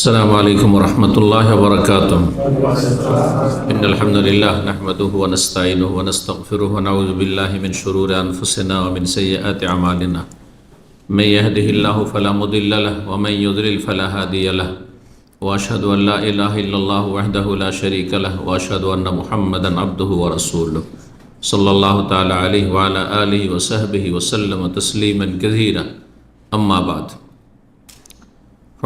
السلام عليكم ورحمة الله وبركاته. إن الحمد لله نحمده ونستعينه ونستغفره ونعوذ بالله من شرور أنفسنا ومن سيئات أعمالنا. من يهده الله فلا مضل له ومن يضلل فلا هادي له. وأشهد أن لا إله إلا الله وحده لا شريك له وأشهد أن محمدا عبده ورسوله صلى الله تعالى عليه وعلى آله وصحبه وسلم تسليما كثيرا. أما بعد.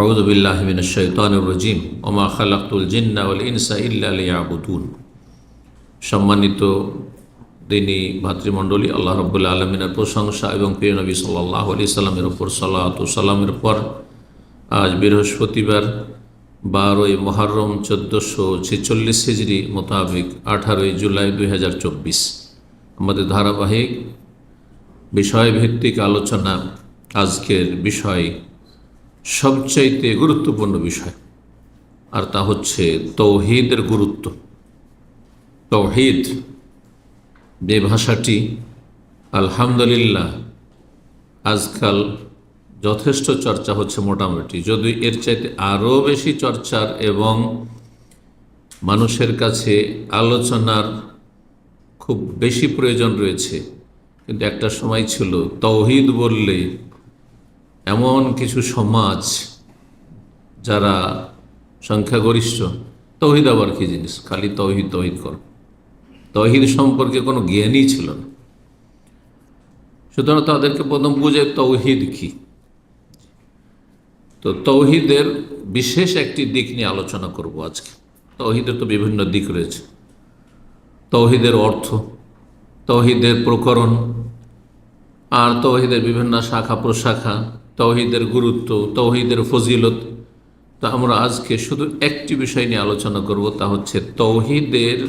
আউযু বিল্লাহি মিনাশ শাইতানির রাজীম ওয়া মা খালাকতুল জিন্না ওয়াল ইনসা ইল্লা লিয়াবুদুন। সম্মানিত দিনী ভাতৃমণ্ডলী, আল্লাহ রাব্বুল আলামিনের প্রশংসা এবং প্রিয় নবী সাল্লাল্লাহু আলাইহি সাল্লামের উপর সালাত ও সালামের পর আজ বৃহস্পতিবার 12ই মুহররম 1446 হিজরি মোতাবেক 18ই জুলাই 2024 আমাদের ধারাবাহিক বিষয়ভিত্তিক আলোচনা। আজকের বিষয় সবচাইতে গুরুত্বপূর্ণ বিষয়, আর তা হচ্ছে তৌহিদের গুরুত্ব। তৌহিদ যে ভাষাটি আলহামদুলিল্লাহ আজকাল যথেষ্ট চর্চা হচ্ছে, মোটামুটি, যদি এর চাইতে আরও বেশি চর্চার এবং মানুষের কাছে আলোচনার খুব বেশি প্রয়োজন রয়েছে। কিন্তু একটা সময় ছিল তৌহিদ বললে এমন কিছু সমাজ যারা সংখ্যাগরিষ্ঠ, তৌহিদ আবার কী জিনিস, খালি তৌহিদ তৌহিদ কর, তৌহিদ সম্পর্কে কোনো জ্ঞানই ছিল না। সুতরাং তাদেরকে প্রথম বুঝে তৌহিদ কি। তো তৌহিদের বিশেষ একটি দিক নিয়ে আলোচনা করব আজকে। তৌহিদের তো বিভিন্ন দিক রয়েছে। তৌহিদের অর্থ, তৌহিদের প্রকরণ, আর তৌহিদের বিভিন্ন শাখা প্রশাখা, তৌহিদের গুরুত্ব, তৌহিদের ফজিলত। তো আমরা আজকে শুধু একটি বিষয় নিয়ে আলোচনা করব, তা হচ্ছে তৌহিদের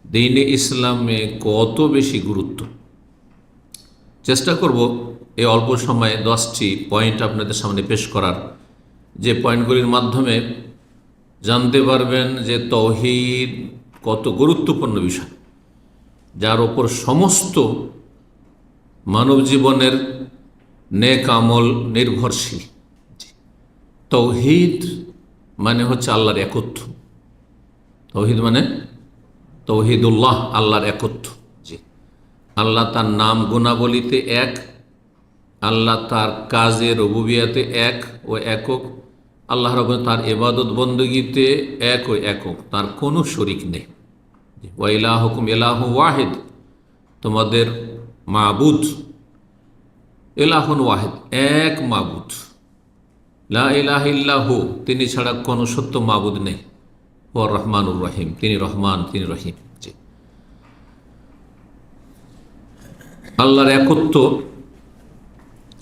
দ্বীনে ইসলামে কত বেশি গুরুত্ব। চেষ্টা করব এই অল্প সময়ে 10টি পয়েন্ট আপনাদের সামনে পেশ করার, যে পয়েন্টগুলির মাধ্যমে জানতে পারবেন যে তৌহিদ কত গুরুত্বপূর্ণ বিষয়, যার ওপর সমস্ত মানব জীবনের নেক আমল নির্ভরশীল। তৌহিদ মানে হচ্ছে আল্লাহর একত্ব। তৌহিদ মানে তৌহিদুল্লাহ, আল্লাহর একত্ব। জি, আল্লাহ তার নাম গুণাবলিতে এক, আল্লাহ তার কাজে রুবুবিয়াতে এক ও একক, আল্লাহ রাব্বুল তার ইবাদত বন্দেগীতে এক ও একক, তার কোনো শরিক নেই। ওয়া ইলাহুকুম ইলাহু ওয়াহিদ, তোমাদের মাবুদ ইলাহুন ওয়াহিদ, এক মাবুদ। লা ইলাহা ইল্লাহু, তিনি ছাড়া কোনো সত্য মাবুদ নেই। ও রহমানুর রহিম, তিনি রহমান, তিনি রহিম। জি, আল্লাহর একত্ব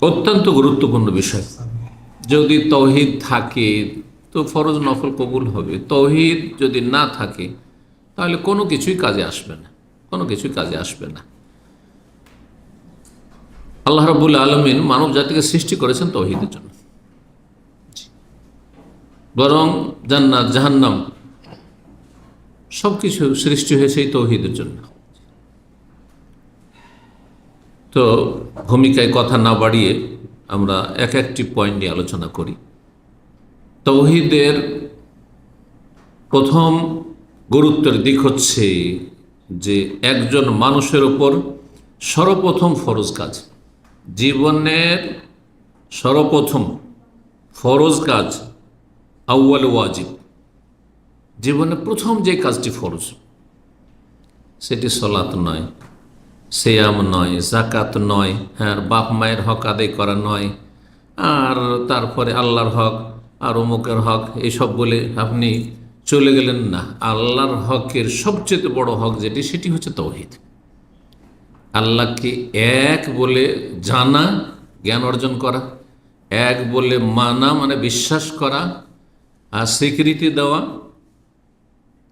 অত্যন্ত গুরুত্বপূর্ণ বিষয়। যদি তৌহিদ থাকে তো ফরজ নফল কবুল হবে। তৌহিদ যদি না থাকে তাহলে কোনো কিছুই কাজে আসবে না, কোনো কিছুই কাজে আসবে না। আল্লাহ রাব্বুল আলামিন মানব জাতিকে সৃষ্টি করেছেন তৌহিদের জন্য। বরং জান্নাত জাহান্নাম সব কিছু সৃষ্টি হয়েছে এই তৌহিদের জন্য। তো ভূমিকায় কথা না বাড়িয়ে আমরা এক একটি পয়েন্ট নিয়ে আলোচনা করি। তৌহিদের প্রথম গুরুত্বের দিক হচ্ছে যে একজন মানুষের ওপর সর্বপ্রথম ফরজ কাজ, জীবনের সর্বপ্রথম ফরজ কাজ, আউয়াল ওয়াজিব, জীবনের প্রথম যে কাজটি ফরজ, সেটি সলাত নয়, সিয়াম নয়, যাকাত নয়, হ্যাঁ, বাপ মায়ের হক আদায় করা নয়, আর তারপরে আল্লাহর হক আর অমুকের হক এইসব বলে আপনি চলে গেলেন না। আল্লাহর হকের সবচেয়ে বড় হক যেটি, সেটি হচ্ছে তৌহিদ। আল্লাহকে এক বলে জানা, জ্ঞান অর্জন করা, এক বলে মানা মানে বিশ্বাস করা, আর স্বীকৃতি দেওয়া,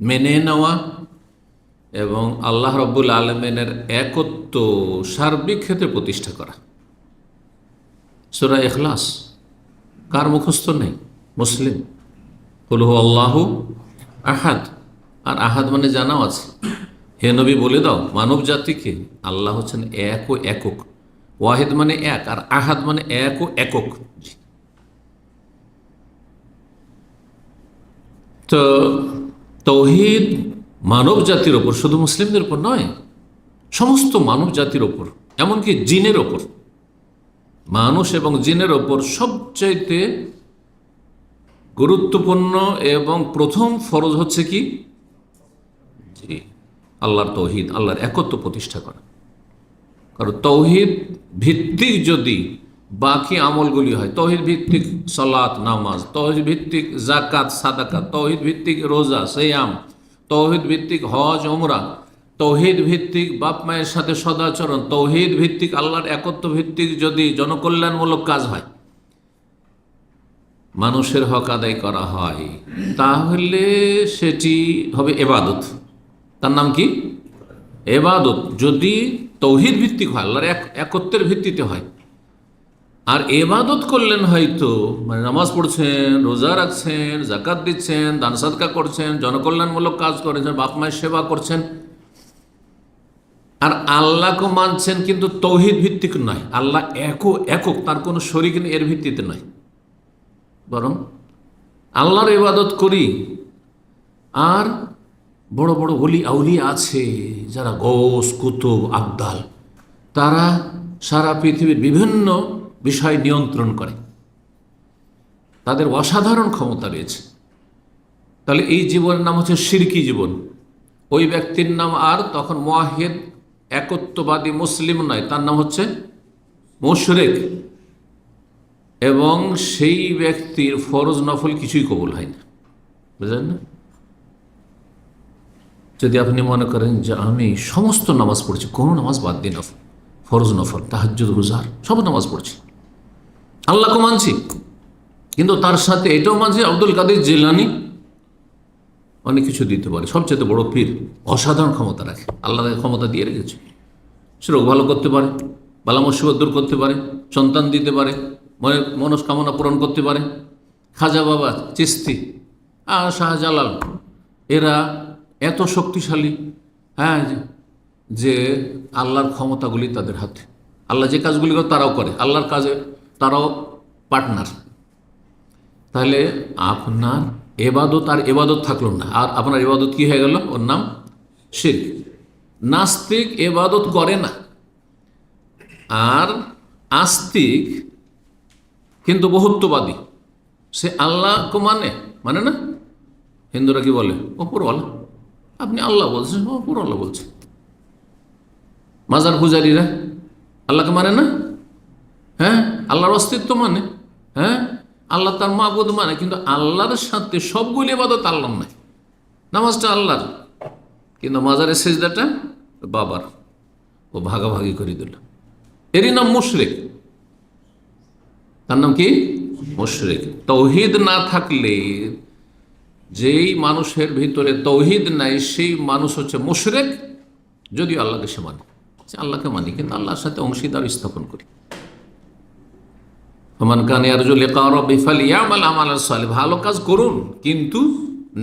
মেনে নেওয়া, এবং আল্লাহ রাব্বুল আলামিনের একত্ব সার্বিক ক্ষেত্রে প্রতিষ্ঠা করা। সূরা ইখলাস কার মুখস্থ নেই? মুসলিম। কুল হু আল্লাহু আহাদ, আর আহাদ মানে জানাও আছে। হে নবী বলে দাও মানব জাতিকে, আল্লাহ হচ্ছেন এক ও একক। ওয়াহিদ মানে এক, আর আহাদ মানে এক ও একক। তো তৌহিদ মানব জাতির ওপর, শুধু মুসলিমদের ওপর নয়, সমস্ত মানব জাতির ওপর, এমনকি জিনের ওপর, মানুষ এবং জিনের ওপর সবচাইতে গুরুত্বপূর্ণ এবং প্রথম ফরজ হচ্ছে কি? জি, আল্লাহর তৌহিদ, আল্লাহর একত্ব প্রতিষ্ঠা করা। কারণ তৌহিদ ভিত্তিক যদি বাকি আমলগুলি হয়, তৌহিদ ভিত্তিক সালাত নামাজ, তৌহিদ ভিত্তিক জাকাত সাদাকাত, তৌহিদ ভিত্তিক রোজা সিয়াম, তৌহিদ ভিত্তিক হজ ওমরা, তৌহিদ ভিত্তিক বাপ মায়ের সাথে সদাচরণ, তৌহিদ ভিত্তিক আল্লাহর একত্ব ভিত্তিক যদি জনকল্যাণমূলক কাজ হয়, মানুষের হক আদায় করা হয়, তাহলে সেটি হবে এবাদত। তার নাম কি? এবাদত। যদি তৌহিদ ভিত্তিক হয়, আল্লাহর একত্বের ভিত্তিতে হয়। আর এবাদত করলেন হয়তো, মানে নামাজ পড়ছেন, রোজা রাখছেন, জাকাত দিচ্ছেন, দান সাদকা করছেন, জনকল্যাণমূলক কাজ করেছেন, বাপ মায়ের সেবা করছেন, আর আল্লাহকে মানছেন, কিন্তু তৌহিদ ভিত্তিক নয়, আল্লাহ একক, তার কোনো শরীক নেই, এর ভিত্তিতে নয়, বরং আল্লাহর ইবাদত করি। আর বড় বড় ওলি আউলিয়া আছে যারা গৌস কুতুব আবদাল, তারা সারা পৃথিবীর বিভিন্ন বিষয় নিয়ন্ত্রণ করে, তাদের অসাধারণ ক্ষমতা রয়েছে। তাহলে এই জীবনের নাম হচ্ছে শিরকি জীবন। ওই ব্যক্তির নাম আর তখন মুওয়াহিদ একত্ববাদী মুসলিম নয়, তার নাম হচ্ছে মুশরিক। এবং সেই ব্যক্তির ফরজ নফল কিছুই কবুল হয় না, বুঝলেন না? যদি আপনি মনে করেন যে আমি সমস্ত নামাজ পড়ছি, কোনো নামাজ বাদ দিই, নফল ফরজ নফল তাহাজ্জুদ রোজার সব নামাজ পড়ছি, আল্লাহকে মানছি, কিন্তু তার সাথে এটাও মানছি আব্দুল কাদের জিলানী অনেক কিছু দিতে পারে, সবচেয়ে বড় পীর, অসাধারণ ক্ষমতা রাখে, আল্লাহ ক্ষমতা দিয়ে রেখেছে, সে রোগ ভালো করতে পারে, বালা মুসিবত দূর করতে পারে, সন্তান দিতে পারে, মনস্কামনা পূরণ করতে পারে। খাজা বাবা, চিস্তি আর শাহজালাল, এরা এত শক্তিশালী, হ্যাঁ, যে আল্লাহর ক্ষমতাগুলি তাদের হাতে, আল্লাহ যে কাজগুলি করে তারাও করে, আল্লাহর কাজে তারাও পার্টনার। তাহলে আপনার এবাদত আর এবাদত থাকলো না, আর আপনার এবাদত কি হয়ে গেল? ওর নাম শিরক। নাস্তিক এবাদত করে না, আর আস্তিক কিন্তু বহুত্ববাদী, সে আল্লাহকে মানে না। হিন্দুরা কি বলে? ওপরওয়ালা, আপনি আল্লাহ বলছেন, ওপরওয়ালা বলছে। মাজার পূজারীরা আল্লাহকে মানে না, হ্যাঁ, আল্লাহর অস্তিত্ব মানে, হ্যাঁ, আল্লাহ তার মাবুদ মানে, কিন্তু আল্লাহর সাথে সবগুলি ইবাদত আল্লাহর নাই। নামাজটা আল্লাহর, কিন্তু মাজারের সেজদাটা বাবার, ও ভাগাভাগি করে দিল, এরই নাম মুশরিক। তার নাম কি? মুশরিক। তৌহিদ না থাকলে, যেই মানুষের ভিতরে তৌহিদ নাই, সেই মানুষ হচ্ছে মুশরিক। যদিও আল্লাহকে সে মানে, আল্লাহকে মানি, কিন্তু আল্লাহর সাথে অংশীদার স্থাপন করি। ফামান কানা ইয়ারজু লিকা রাব্বিহি ফালইয়ামাল আমালান সালিহ, ভালো কাজ করুন, কিন্তু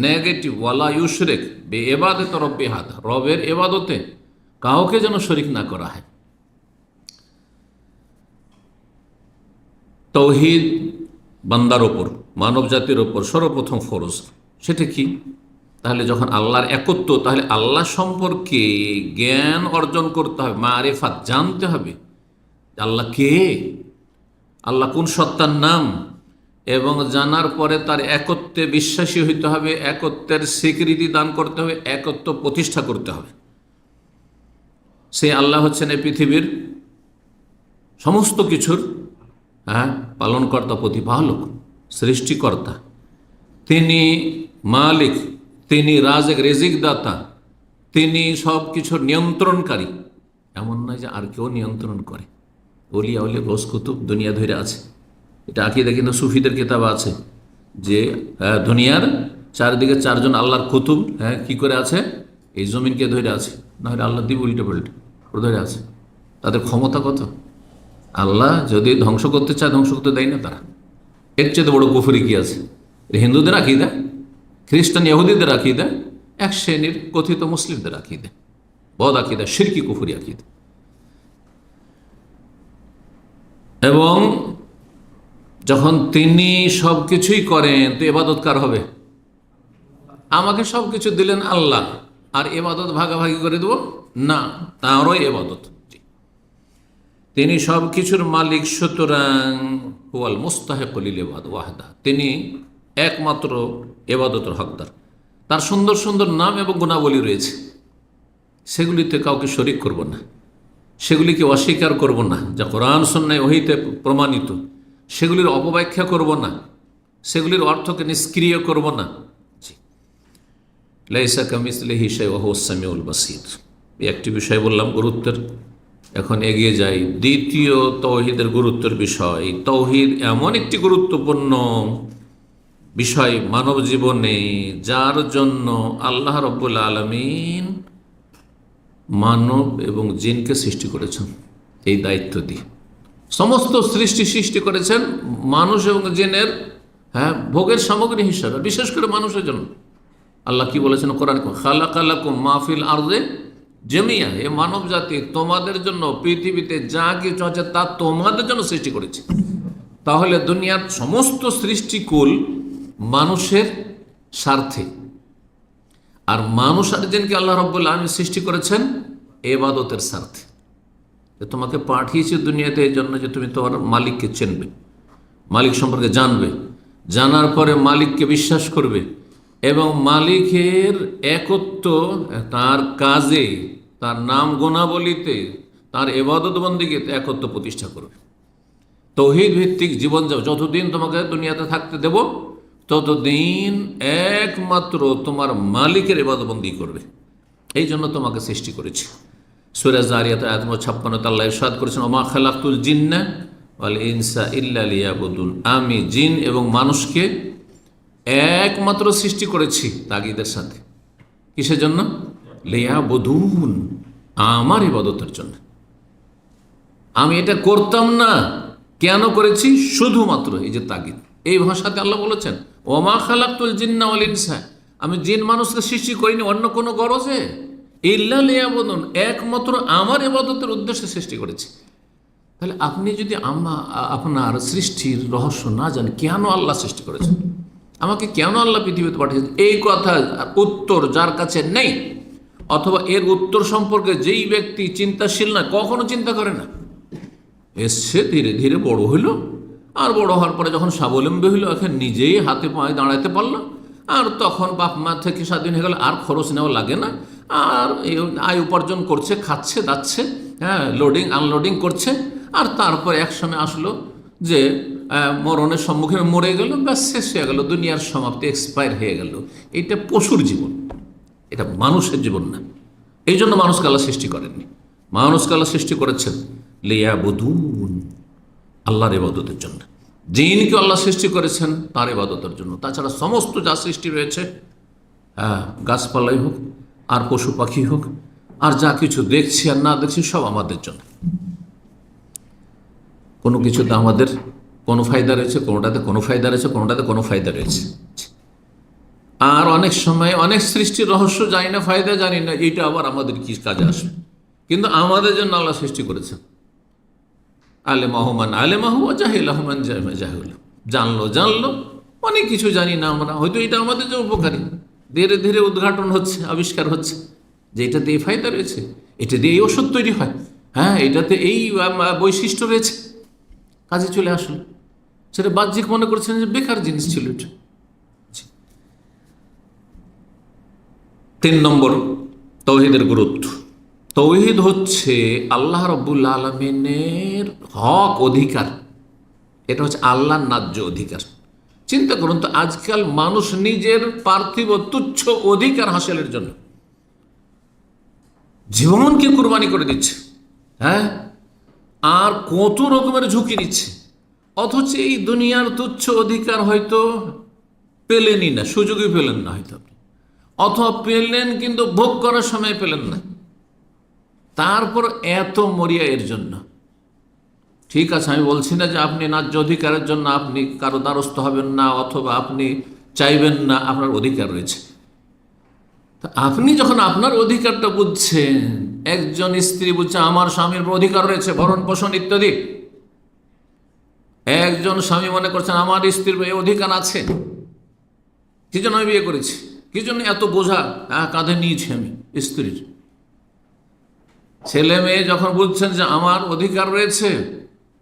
নেগেটিভ, ওয়ালা ইউশরিক বিইবাদাতি রাব্বিহি আহাদা, রবের ইবাদতে কাউকে যেন শরীক না করা হয়। তৌহিদ বান্দার ওপর, মানব জাতির ওপর সর্বপ্রথম ফরজ। সেটা কি? তাহলে যখন আল্লাহর একত্ব, তাহলে আল্লাহ সম্পর্কে জ্ঞান অর্জন করতে হবে, মারিফাত জানতে হবে, আল্লাহ কে, আল্লাহ কোন সত্তার নাম, এবং জানার পরে তার একত্বে বিশ্বাসী হইতে হবে, একত্বের স্বীকৃতি দান করতে হবে, একত্ব প্রতিষ্ঠা করতে হবে। সেই আল্লাহ হচ্ছেন এই পৃথিবীর সমস্ত কিছুর, হ্যাঁ, পালনকর্তা, প্রতিপালক, সৃষ্টিকর্তা। তিনি মালিক, তিনি রাজেক, রিজিক দাতা, তিনি সব কিছুর নিয়ন্ত্রণকারী। এমন নয় যে আর কেউ নিয়ন্ত্রণ করে। ওলিয়া উলিয়া গোস কুতুব দুনিয়া ধরে আছে, এটা আকিদা কিন্তু সুফিদের কিতাব আছে, যে দুনিয়ার চারিদিকে চারজন আল্লাহর কুতুব, হ্যাঁ, কি করে আছে? এই জমিনকে ধরে আছে, না হলে আল্লাহ দিব উল্টে পাল্টে ধরে আছে। তাদের ক্ষমতা কত! আল্লাহ যদি ধ্বংস করতে চায়, ধ্বংস করতে দেয় না তারা। এর চেয়ে বড় কুফরি কি আছে? হিন্দুদের আকিদা, খ্রিস্টান ইহুদিদের আকিদা, এক শ্রেণীর কথিত মুসলিমদের আকিদা, বদ আকিদা, শিরকি কুফরি আকিদা। এবং যখন তিনি সব কিছুই করেন, তো ইবাদত কার হবে? আমাকে সব কিছু দিলেন আল্লাহ, আর এবাদত ভাগাভাগি করে দেবো না, তাঁরও এবাদত। তিনি সব কিছুর মালিক, সুতরাং হুয়াল মুস্তাহিকুল লিল ইবাদ ওয়াহদা, তিনি একমাত্র এবাদতের হকদার। তার সুন্দর সুন্দর নাম এবং গুণাবলী রয়েছে, সেগুলিতে কাউকে শরিক করব না, সেগুলিকে অস্বীকার করব না, যা কোরআন সুন্নাহয় ওহীতে প্রমাণিত সেগুলির অপব্যাখ্যা করব না, সেগুলির অর্থকে নিষ্ক্রিয় করব না। লাইসা কামিসলিহি শাইউন ওয়া হুয়াস সামিউল বাসীর। এই একটি বিষয় বললাম গুরুত্বের। এখন এগিয়ে যাই দ্বিতীয় তাওহীদের গুরুত্বের বিষয়। তাওহীদ এমন একটি গুরুত্বপূর্ণ বিষয় মানব জীবনে, যার জন্য আল্লাহ রাব্বুল আলামিন মানব এবং জিনকে সৃষ্টি করেছেন এই দায়িত্ব দিয়ে। সমস্ত সৃষ্টি করেছেন মানুষ এবং জিনের ভোগের সামগ্রী হিসাবে, বিশেষ করে মানুষের জন্য। আল্লাহ কি বলেছেন কোরআন, খালাকালাকুম মা ফিল আরদে জামিয়া, এ মানব জাতি তোমাদের জন্য পৃথিবীতে যা কিছু আছে তা তোমাদের জন্য সৃষ্টি করেছে। তাহলে দুনিয়ার সমস্ত সৃষ্টিকুল মানুষের স্বার্থে, আর মানুষ আর জিনকে আল্লাহ রাব্বুল আলামিন সৃষ্টি করেছেন ইবাদতের স্বার্থে। তোমাকে পাঠিয়েছে দুনিয়াতে এই জন্য যে তুমি তোমার মালিককে চিনবে, মালিক সম্পর্কে জানবে, জানার পরে মালিককে বিশ্বাস করবে এবং মালিকের একত্ব, তার কাজে, তার নাম গুণাবলীতে, তার ইবাদত বন্দেগীতে একত্ব প্রতিষ্ঠা করবে। তাওহীদ ভিত্তিক জীবন যাও, যতদিন তোমাকে দুনিয়াতে থাকতে দেব ততদিন একমাত্র তোমার মালিকের ইবাদত বন্দেগী করবে। এই জন্য তোমাকে সৃষ্টি করেছি। সূরা যারিয়াত আয়াত 56 আল্লাহ ইরশাদ করেছেন, ওমা খালাকতুল জিন্না ওয়াল ইনসা ইল্লা লিয়াবুদুন, আমি জিন এবং মানুষকে একমাত্র সৃষ্টি করেছি তাগিদের সাথে। কিসের জন্য? লিয়াবুদুন, আমার ইবাদতের জন্য। আমি এটা করতাম না, কেন করেছি? শুধুমাত্র এই যে তাগিদ, এই ভাষাতে আল্লাহ বলেছেন ওমা খালাকতুল জিন্না ওয়াল ইনসা, আমি জিন মানুষকে সৃষ্টি করিনি অন্য কোনো গরজে, ইল্লা লিয়াবুদুন, একমাত্র আমার ইবাদতের উদ্দেশ্যে সৃষ্টি করেছি। তাহলে আপনি যদি আপনার সৃষ্টির রহস্য না জানেন, কেন আল্লাহ সৃষ্টি করেছেন, আমাকে কেন আল্লাহ পৃথিবীতে পাঠিয়েছেন, এই কথা উত্তর যার কাছে নেই, অথবা এর উত্তর সম্পর্কে যেই ব্যক্তি চিন্তাশীল না, কখনো চিন্তা করে না, এসছে ধীরে ধীরে বড় হইল, আর বড় হওয়ার পরে যখন স্বাবলম্বী হইল, এখন নিজেই হাতে পায়ে দাঁড়াতে পারলো, আর তখন বাপ মা থেকে স্বাধীন হয়ে গেল, আর খরচ নেওয়া লাগে না, আর আয় উপার্জন করছে, খাচ্ছে যাচ্ছে, লোডিং আনলোডিং করছে, আর তারপর এক সময় আসলো যে মরণের সম্মুখে মরে গেল, ব্যাস শেষ হয়ে গেল, দুনিয়ার সমাপ্তি, এক্সপায়ার হয়ে গেল। এটা পশুর জীবন, এটা মানুষের জীবন না। এই জন্য মানুষকে আল্লাহ সৃষ্টি করেননি, মানুষকে আল্লাহ সৃষ্টি করেছেন লিয়াবুদুন, আল্লাহর ইবাদতের জন্য। জিনকে আল্লাহ সৃষ্টি করেছেন তার ইবাদতের জন্য। তাছাড়া সমস্ত যা সৃষ্টি রয়েছে, গাছপালাই হোক আর পশু পাখি হোক, আর যা কিছু দেখছি আর না দেখছি, সব আমাদের জন্য। কোনো কিছুতে আমাদের কোনো ফায়দা রয়েছে, কোনোটাতে কোনো ফায়দা রয়েছে, কোনোটাতে কোনো ফায়দা রয়েছে। আর অনেক সময় অনেক সৃষ্টির রহস্য জানি না, ফায়দা জানি না, এইটা আবার আমাদের কি কাজে আসবে, কিন্তু আমাদের জন্য আল্লাহ সৃষ্টি করেছেন। আলেমাহমান আলেমাহু জাহিলাহমান জাহিল, জানলো অনেক কিছু জানি না আমরা, হয়তো এটা আমাদের জন্য উপকারী। ধীরে ধীরে উদ্ঘাটন হচ্ছে, আবিষ্কার হচ্ছে যে এটাতে এই ফায়দা রয়েছে, এটা দিয়ে এই ওষুধ তৈরি হয়, এটাতে এই বৈশিষ্ট্য রয়েছে, কাজে চলে আসলো। সেটা বাহ্যিক মনে করছেন যে বেকার জিনিস ছিল এটা। 3 নম্বর তাওহীদের গুরুত্ব। তাওহীদ হচ্ছে আল্লাহ রাব্বুল আলামিনের হক অধিকার, এটা হচ্ছে আল্লাহর ন্যায্য অধিকার। চিন্তা করুন তো, আজকাল মানুষ নিজের পার্থিব তুচ্ছ অধিকার হাসিলের জন্য জীবনকে কুরবানি করে দিচ্ছে, আর কত রকমের ঝুঁকি নিচ্ছে, অথচ এই দুনিয়ার তুচ্ছ অধিকার হয়তো পেলেনই না, সুযোগই পেলেন না হয়তো আপনি, অথবা পেলেন কিন্তু ভোগ করার সময় পেলেন না, তারপর এত মরিয়া এর জন্য। ঠিক আছে, আমি বলছি না যে আপনি ন্যায্য অধিকারের জন্য আপনি কারো দ্বারস্থ হবেন না, অথবা আপনি চাইবেন না, আপনার অধিকার রয়েছে। তা আপনি যখন আপনার অধিকারটা বুঝছেন, একজন স্ত্রী বুঝছে আমার স্বামীর অধিকার রয়েছে, ভরণ পোষণ ইত্যাদি, একজন স্বামী মনে করছেন আমার স্ত্রীর এই অধিকার আছে, কি জন্য আমি বিয়ে করেছি, কি জন্য এত বোঝা কাঁধে নিয়েছি আমি স্ত্রীর? ছেলে মেয়ে যখন বুঝছেন যে আমার অধিকার রয়েছে,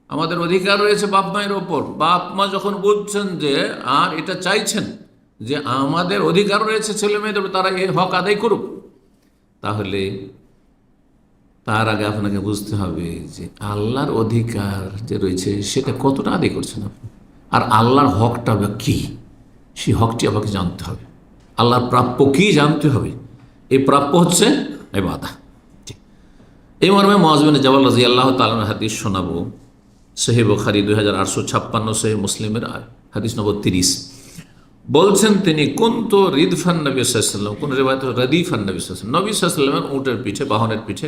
আমাদের অধিকার রয়েছে বাপ মায়ের ওপর, বাপ মা যখন বুঝছেন যে আর এটা চাইছেন যে আমাদের অধিকার রয়েছে ছেলে মেয়েদের, তারা এই হক আদায় করুক, তাহলে তার আগে আপনাকে বুঝতে হবে যে আল্লাহর অধিকার যে রয়েছে সেটা কতটা আদায় করছেন আপনি, আর আল্লাহর হকটা কি, সেই হকটি আমাকে জানতে হবে। আল্লাহর প্রাপ্য কি জানতে হবে। এই প্রাপ্য হচ্ছে ইবাদত। এই মর্মে মুআয বিন জাবাল রাদিয়াল্লাহু তাআলা হাদিস শোনাবো। সহিহ বুখারী 2856, সহিহ মুসলিমের হাদিস নম্বর 30। বলছেন তিনি, কুনতু রিদফান নবী সাল্লাল্লাহু আলাইহি ওয়াসাল্লাম, কোন রিওয়ায়াতে রদিফান নবী সাল্লাল্লাহু আলাইহি ওয়াসাল্লাম, নবী সাল্লাল্লাহু আলাইহি ওয়াসাল্লামের উটের পিঠে, বাহনের পিঠে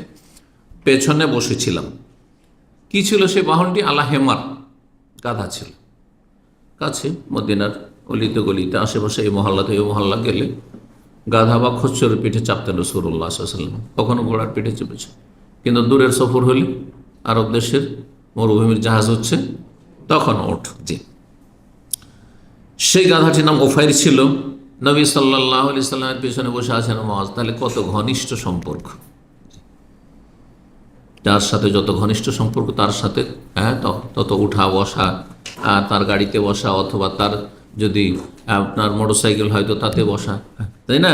পেছনে বসেছিলাম। কি ছিল সেই বাহনটি? আলা হেমার, গাধা ছিল। কাছে মদিনার অলিতে গলিতে আশেপাশে এই মহল্লাতে ওই মহল্লা গেলে গাধা বা খচ্চরের পিঠে চাপতেন রাসূলুল্লাহ সাল্লাল্লাহু আলাইহি ওয়াসাল্লাম, কখনো ঘোড়ার পিঠে চেপেছে। কিন্তু দূরের সফর হলে, আরব দেশের মরুভূমির জাহাজ হচ্ছে, তখন ওঠ। জি, সেই গাধাটির নাম ওফাইর ছিল। নবী সাল্লাল্লাহু আলাইহি সাল্লামের পেছনে বসে আছেন মুআয। তাহলে কত ঘনিষ্ঠ সম্পর্ক! যার সাথে যত ঘনিষ্ঠ সম্পর্ক তার সাথে তত উঠা বসা, তার গাড়িতে বসা, অথবা তার যদি আপনার মোটরসাইকেল হয়তো তাতে বসা, তাই না?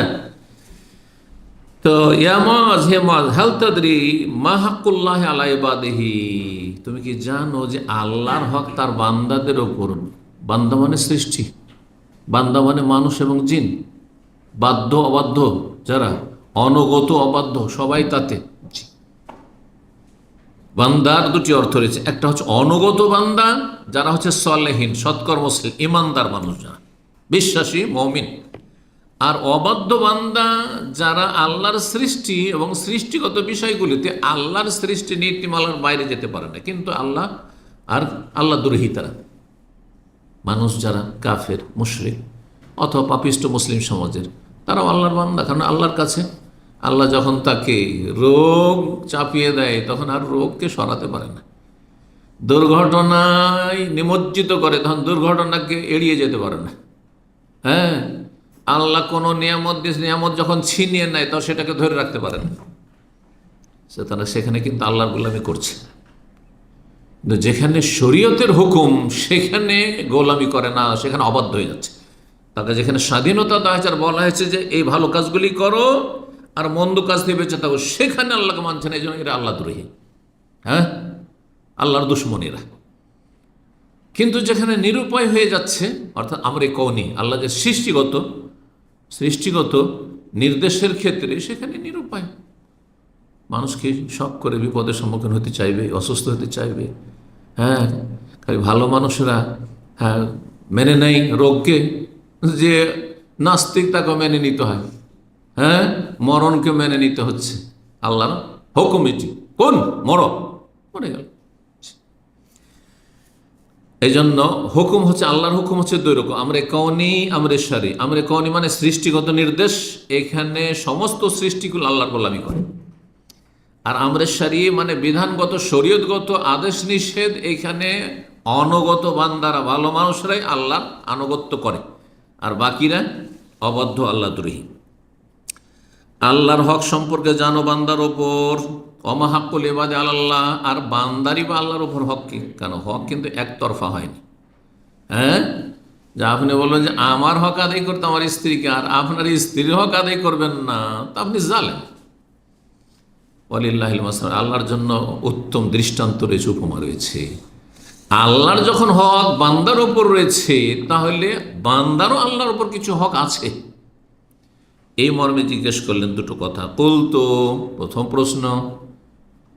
তো ইয়া মুআয, হে মুআয, হাল তাদরি মা হাক্কুল্লাহি আলা ইবাদিহি, তুমি কি জানো যে আল্লাহর হক তার বান্দাদের ওপর? বান্দা মানে সৃষ্টি, বান্দা মানে মানুষ এবং জিন, বাধ্য অবাধ্য যারা, অনগত অবাধ্য সবাই তাতে। বান্দার দুটি অর্থ রয়েছে, একটা হচ্ছে অনগত বান্দা, যারা হচ্ছে সালেহীন, সৎকর্মশীল, ইমানদার মানুষ, যারা বিশ্বাসী মুমিন। আর অবাধ্য বান্দা যারা আল্লাহর সৃষ্টি এবং সৃষ্টিগত বিষয়গুলিতে আল্লাহর সৃষ্টি নীতিমালার বাইরে যেতে পারে না, কিন্তু আল্লাহ দ্রোহী তারা মানুষ, যারা কাফের, মুশরিক অথবা পাপিষ্ট মুসলিম সমাজের, তারাও আল্লাহর বান্দা। কারণ আল্লাহর কাছে আল্লাহ যখন তাকে রোগ চাপিয়ে দেয় তখন আর রোগকে সরাতে পারে না। দুর্ঘটনায় নিমজ্জিত করে তখন দুর্ঘটনাকে এড়িয়ে যেতে পারে না। হ্যাঁ, আল্লাহ কোনো নিয়ামত যখন ছিনিয়ে নেয় তখন সেটাকে ধরে রাখতে পারে না। তারা সেখানে কিন্তু আল্লাহর গোলামি করছে। কিন্তু যেখানে শরীয়তের হুকুম সেখানে গোলামি করে না, সেখানে অবাধ্য হয়ে যাচ্ছে। তাকে যেখানে স্বাধীনতা দেওয়া হয়েছে আর বলা হয়েছে যে এই ভালো কাজগুলি করো আর মন্দ কাজ দিয়ে বেঁচে থাকো, সেখানে আল্লাহকে মানছে না। এই জন্য এরা আল্লাহ দ্রোহী, হ্যাঁ, আল্লাহর দুশমনীরা। কিন্তু যেখানে নিরুপায় হয়ে যাচ্ছে, অর্থাৎ আমরে কওনি, আল্লাহ যে সৃষ্টিগত নির্দেশের ক্ষেত্রে সেখানে নিরুপায়, মানুষকে শখ করে বিপদের সম্মুখীন হতে চাইবে, অসুস্থ হতে চাইবে। হ্যাঁ, খালি ভালো মানুষেরা মেনে নেয় রোগকে, যে নাস্তিক তাকে মেনে নিতে হয়। হ্যাঁ, মরণকে মেনে নিতে হচ্ছে। আল্লাহর হুকুম এটি, কোন মরে গেল। এই জন্য হুকুম হচ্ছে, আল্লাহর হুকুম হচ্ছে দুই রকম, আমরে কওনি, আমরে শারঈ। আমরে কওনি মানে সৃষ্টিগত নির্দেশ, এখানে সমস্ত সৃষ্টিগুলো আল্লাহর গোলামি করে। আর আমরে শারঈ মানে বিধানগত শরীয়তগত আদেশ নিষেধ, এখানে অনগত বান্দারা, ভালো মানুষরাই আল্লাহর আনুগত্য করে, আর বাকিরা অবাধ্য, আল্লাহ দ্রোহী। আল্লাহর হক সম্পর্কে জানো বান্দার ওপর, ওমা হাক্কুল ইবাদি আলাল্লাহ, আর বান্দারই বা আল্লাহর ওপর হক কি? কেন হক কিন্তু একতরফা হয়নি। হ্যাঁ, যে আপনি বলবেন যে আমার হক আদায় করতে আমার স্ত্রীকে, আর আপনার স্ত্রীর হক আদায় করবেন না, তা আপনি জালেম। ওয়ালিল্লাহিল মাসাল, আল্লাহর জন্য উত্তম দৃষ্টান্ত রয়েছে, উপমা রয়েছে। আল্লাহর যখন হক বান্দার ওপর রয়েছে, তাহলে বান্দারও আল্লাহর ওপর কিছু হক আছে। এই মর্মে জিজ্ঞেস করলেন দুটো কথা। তো প্রথম প্রশ্ন,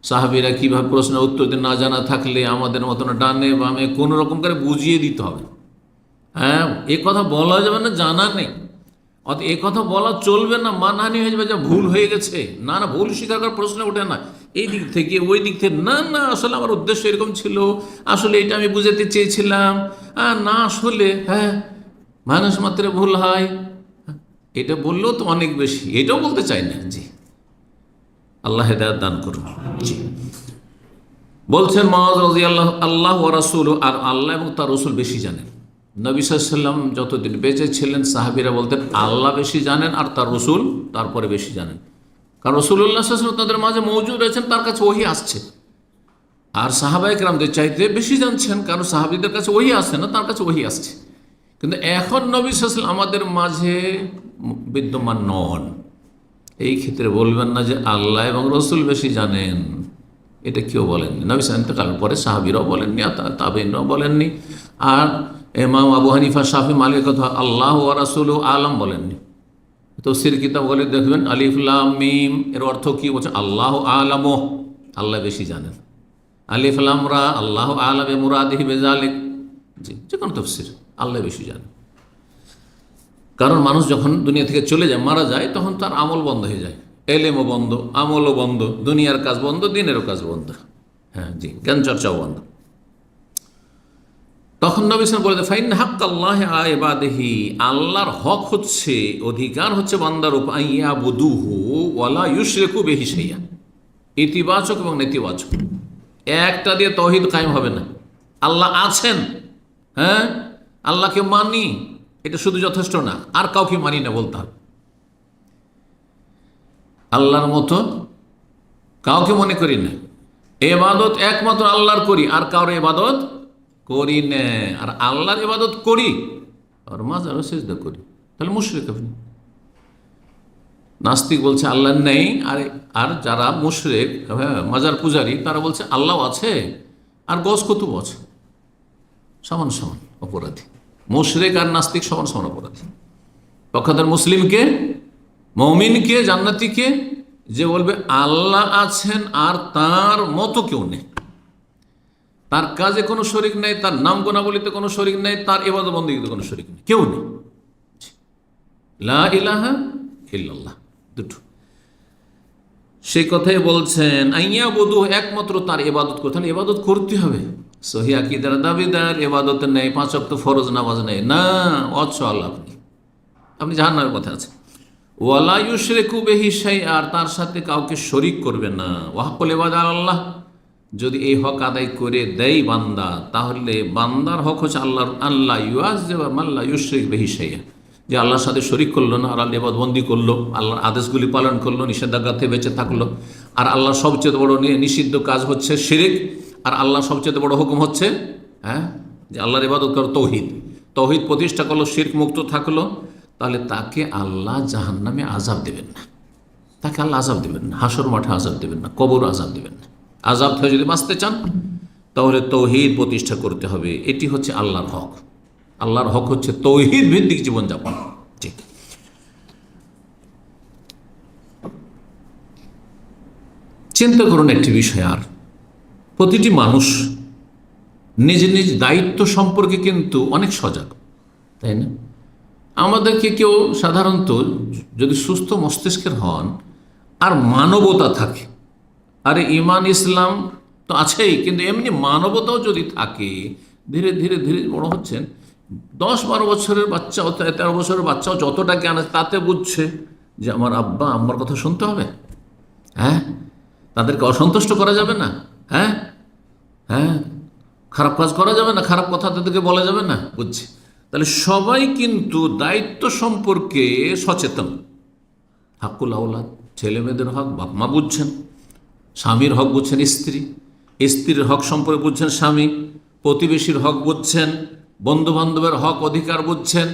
সাহাবীরা কিভাবে প্রশ্নের উত্তর দিয়ে না জানা থাকলে আমাদের মতন ডানে বামে কোনো রকম করে বুঝিয়ে দিতে হবে। হ্যাঁ, এ কথা বলা যাবে না জানা নেই, অত এ কথা বলা চলবে না, মানহানি হয়ে যাবে, যা ভুল হয়ে গেছে। না, ভুল স্বীকার করার প্রশ্ন ওঠে না। এই দিক থেকে ওই দিক থেকে, না আসলে আমার উদ্দেশ্য এরকম ছিল, আসলে এটা আমি বুঝাতে চেয়েছিলাম, না আসলে মানুষ মাত্র ভুল হয়, এটা বললেও তো অনেক বেশি, এটাও বলতে চাই না। জি, আল্লাহ হেদায়েত দান করুন। জি, বলছেন মুআয রাদিয়াল্লাহু, আল্লাহ ওয়া রাসূলুহু, আর আল্লাহ এবং তার রাসূল বেশি জানেন। নবী সাল্লাল্লাহু আলাইহি ওয়াসাল্লাম যতদিন বেঁচে ছিলেন সাহাবীরা বলতেন আল্লাহ বেশি জানেন আর তার রসুল তারপরে বেশি জানেন, কারণ রাসূলুল্লাহ সাল্লাল্লাহু আলাইহি ওয়াসাল্লাম তাদের মাঝে মওজুদ রয়েছেন, তার কাছে ওহী আসছে। আর সাহাবায়ে কেরামদের চাইতে বেশি জানছেন, কারণ সাহাবীদের কাছে ওহী আসছে না, তার কাছে ওহী আসছে। কিন্তু এখন নবী সাল্লাল্লাহু আলাইহি ওয়াসাল্লাম আমাদের মাঝে বিদ্যমান নন, এই ক্ষেত্রে বলবেন না যে আল্লাহ এবং রসুল বেশি জানেন। এটা কেউ বলেননি, নবী সাল্লাল্লাহু আলাইহি ওয়াসাল্লাম ইন্তেকালের পরে সাহাবীরাও বলেননি, আর তাবেঈনরাও বলেননি, আর ইমাম আবু হানিফা, শাফি, মালিক কথা আল্লাহ ওয়া রাসূলুহু আলাম বলেননি। তাফসীর কিতাব বলে দেখবেন আলিফ লাম মিম এর অর্থ কি বলছে, আল্লাহু আলামু, আল্লাহ বেশি জানেন। আলিফ লাম রা আল্লাহু আলাম মুরাদিহি বিযালিক, জি যে কোনো তাফসীর, আল্লাহ বেশি জানেন। কারণ মানুষ যখন দুনিয়া থেকে চলে যায়, মারা যায়, তখন তার আমল বন্ধ হয়ে যায়, এলেমও বন্ধ, আমলও বন্ধ, দুনিয়ার কাজ বন্ধ, দিনেরও কাজ বন্ধ, হ্যাঁ জি, জ্ঞান চর্চাও বন্ধ। তখন নবী সাল্লাল্লাহু আলাইহি ওয়াসাল্লাম বলে ফাইন হাক্কাল্লাহি আলা ইবাদিহি, আল্লাহর হক হচ্ছে, অধিকার হচ্ছে বান্দার উপর, আইয়াবুদুহু ওয়ালা ইউশরিকু বিহি শাইআ, ইতিবাচক এবং নেতিবাচক একটা দিয়ে তাওহীদ কায়েম হবে না। আল্লাহ আছেন, হ্যাঁ আল্লাহকে মানি, এটা শুধু যথেষ্ট না, আর কাউকে মানি না বলতে হবে। আল্লাহর মতো কাউকে মনে করি না, ইবাদত একমাত্র আল্লাহর করি, আর কারো ইবাদত করি না। আর আল্লাহর ইবাদত করি আর মাজারও সিজদা করি, তাহলে মুশরিক আপনি। নাস্তিক বলছে আল্লাহ নেই, আর যারা মুশরিক, হ্যাঁ মাজার পূজারী, তারা বলছে আল্লাহ আছে আর গস কুতুব আছে, সমান সমান অপরাধী। মুশরিক আর নাস্তিক সমান সমান অপরাধী। পক্ষান্তর মুসলিমকে, মুমিনকে, জান্নাতীকে যে বলবে আল্লাহ আছেন আর তার মতো কেউ নেই, তার কাজে কোনো শরিক নেই, তার নাম গুণাবলিতে কোনো শরিক নেই, তার ইবাদত বন্দেগীতে কোনো শরিক নেই, কেউ নেই, লা ইলাহা ইল্লাল্লাহ, দুটো। সেই কথাই বলছেন আইয়াবুদু, একমাত্র তার ইবাদত করতে, তাহলে ইবাদত করতে হবে। সহিহ আকীদার দাবিদার ইবাদত নেই, 5 ওয়াক্ত ফরজ নামাজ নেই, না অচল, আপনি জাহান্নামের কথা আছে। ওয়ালা ইউশরিকু বিহি শাইআ, আর তার সাথে কাউকে শরিক করবে না। ওয়া হাক্কুল ইবাদি আল্লাহ, যদি এই হক আদায় করে দেয় বান্দা, তাহলে বান্দার হক হচ্ছে আল্লাহর, আল্লাহ ইউআযযিবা মান লা ইউশরিক বিহি শাইআ, যে আল্লাহর সাথে শরিক করলো না, আর আল্লাহ ইবাদতবন্দি করলো, আল্লাহর আদেশগুলি পালন করলো, নিষেধাজ্ঞা থেকে বেঁচে থাকলো। আর আল্লাহর সবচেয়ে বড় নিষিদ্ধ কাজ হচ্ছে শিরক, আর আল্লাহর সবচেয়ে বড় হুকুম হচ্ছে হ্যাঁ যে আল্লাহর ইবাদত করো, তৌহিদ, তৌহিদ প্রতিষ্ঠা করলো, শিরক মুক্ত থাকলো, তাহলে তাকে আল্লাহ জাহান্নামে আযাব দেবেন না, তাকে আল্লাহ আযাব দেবেন না, হাসর মাঠে আযাব দেবেন না, কবর আযাব দেবেন না। আযাব থেকে যদি বাঁচতে চান তাহলে তৌহিদ প্রতিষ্ঠা করতে হবে, এটি হচ্ছে আল্লাহর হক। আল্লাহর হক হচ্ছে তৌহিদ ভিত্তিক জীবনযাপন। ঠিক, চিন্তা করুন একটি বিষয়, আর প্রতিটি মানুষ নিজ নিজ দায়িত্ব সম্পর্কে কিন্তু অনেক সজাগ, তাই না? আমাদেরকে কেউ সাধারণত যদি সুস্থ মস্তিষ্কের হন আর মানবতা থাকে, আরে ইমান ইসলাম তো আছেই, কিন্তু এমনি মানবতাও যদি থাকে, ধীরে ধীরে ধীরে বড় হচ্ছেন, 10-12 বছরের বাচ্চাও, 13 বছরের বাচ্চাও যতটা জ্ঞান আছে তাতে বুঝছে যে আমার আব্বা আম্মার কথা শুনতে হবে, হ্যাঁ তাদেরকে অসন্তুষ্ট করা যাবে না, হ্যাঁ হ্যাঁ খারাপ কাজ করা যাবে না, খারাপ কথা তাদেরকে বলা যাবে না, বুঝছে। তাহলে সবাই কিন্তু দায়িত্ব সম্পর্কে সচেতন। হাক্কুল আওলাদ, ছেলে মেয়েদের হক বাপ মা বুঝছেন, স্বামীর হক বুঝছেন স্ত্রী, স্ত্রীর হক সম্পর্কে বুঝছেন স্বামী, প্রতিবেশীর হক বুঝছেন, বন্ধু বান্ধবের হক অধিকার বুঝছেন,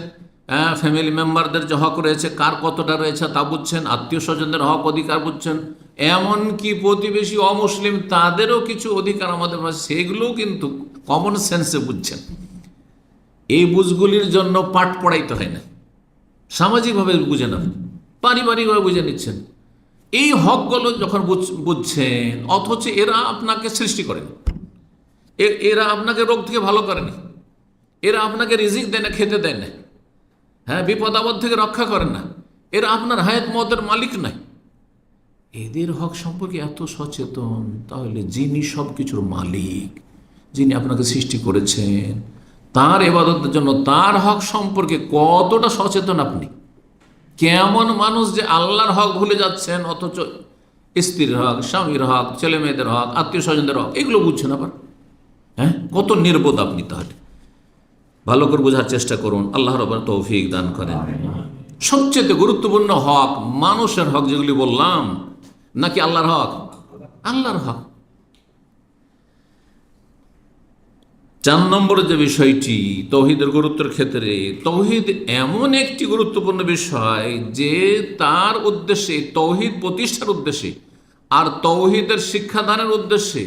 ফ্যামিলি মেম্বারদের যে হক রয়েছে কার কতটা রয়েছে তা বুঝছেন, আত্মীয় স্বজনদের হক অধিকার বুঝছেন, এমনকি প্রতিবেশী অমুসলিম তাদেরও কিছু অধিকার আমাদের মাঝে, সেগুলোও কিন্তু কমন সেন্সে বুঝছেন। এই বুঝগুলির জন্য পাঠ পড়াইতে হয় না, সামাজিকভাবে বুঝে নেন, পারিবারিকভাবে বুঝে নিচ্ছেন। এই হকগুলো যখন বুঝছেন, অথচ এরা আপনাকে সৃষ্টি করেনি, এরা আপনাকে রোগ থেকে ভালো করেনি, এরা আপনাকে রিজিক দেয় না, খেতে দেয় না, হ্যাঁ বিপদ আপদ থেকে রক্ষা করেন না, এরা আপনার হায়াত মতের মালিক নয়। এদের হক সম্পর্কে এত সচেতন, তাহলে যিনি সব কিছুর মালিক, যিনি আপনাকে সৃষ্টি করেছেন, তার ইবাদতের জন্য তার হক সম্পর্কে কতটা সচেতন আপনি? কেমন মানুষ যে আল্লাহর হক ভুলে যাচ্ছেন, অথচ স্ত্রীর হক, স্বামীর হক, ছেলে মেয়েদের হক, আত্মীয় স্বজনদের হক, এগুলো বুঝছেন আবার, হ্যাঁ কত নির্বোধ আপনি তাহলে। ভালো করে বোঝার চেষ্টা করুন। আল্লাহ রাব্বুল তৌফিক দান করেন। সবচেয়ে গুরুত্বপূর্ণ হক মানুষের হক যেগুলি বললাম, নাকি আল্লাহর হক? আল্লাহর হক। 4 নম্বর যে বিষয়টি তৌহিদের গুরুত্বের ক্ষেত্রে, তৌহিদ এমন একটি গুরুত্বপূর্ণ বিষয় যে তার উদ্দেশ্যে, তৌহিদ প্রতিষ্ঠার উদ্দেশ্যে আর তৌহিদের শিক্ষাদানের উদ্দেশ্যে,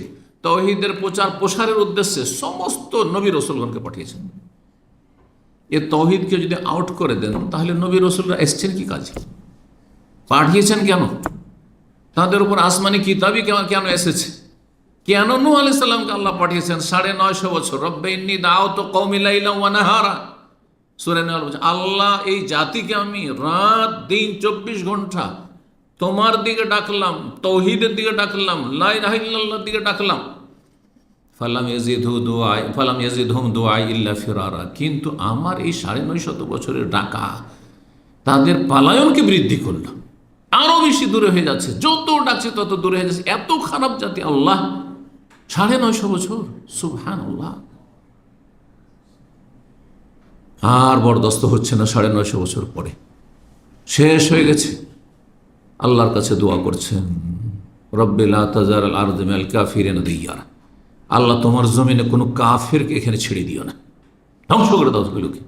তৌহিদের প্রচার প্রসারের উদ্দেশ্যে সমস্ত নবী রাসূলগণকে পাঠিয়েছেন। এ তৌহিদকে যদি আউট করে দেন, তাহলে নবী রাসূলরা এসছেন কি কাজে, পাঠিয়েছেন কেন, তাদের উপর আসমানি কিতাবই কেন এসেছে, কেন নূহ আলাইহিস সালামকে আল্লাহ পাঠিয়েছেন 950 বছর? রব্বে ইন্নী দাউতু কওমি লাইলা ওয়া নাহারা, সূরা নূহ বলছে, আল্লাহ এই জাতিকে আমি রাত দিন 24 ঘন্টা তোমার দিকে ডাকলাম, তৌহিদের দিকে ডাকলাম, লা ইলাহা ইল্লাল্লাহর দিকে ডাকলাম। ফালাম ইয়াজিদহুম দুআই ইল্লা ফিরারা, কিন্তু আমার এই 950 বছরের ডাকা তাদের পালায়নকে বৃদ্ধি করলো, আরো বেশি দূরে হয়ে যাচ্ছে, যত ডাকছে তত দূরে হয়ে যাচ্ছে। এত খারাপ জাতি আল্লাহ, 950 বছর, সুবহানাল্লাহ। আর বরদাস্ত হচ্ছে না, 950 বছর পরে শেষ হয়ে গেছে। আল্লাহর কাছে দোয়া করছেন, রব্বি লা তাজারাল আরদা মিনাল কাফিরিনা দিয়ারা, আল্লাহ তোমার জমিনে কোনো কাফেরকে এখানে ছেড়ে দিও না, ধ্বংস করে দাও সেগুলোকে,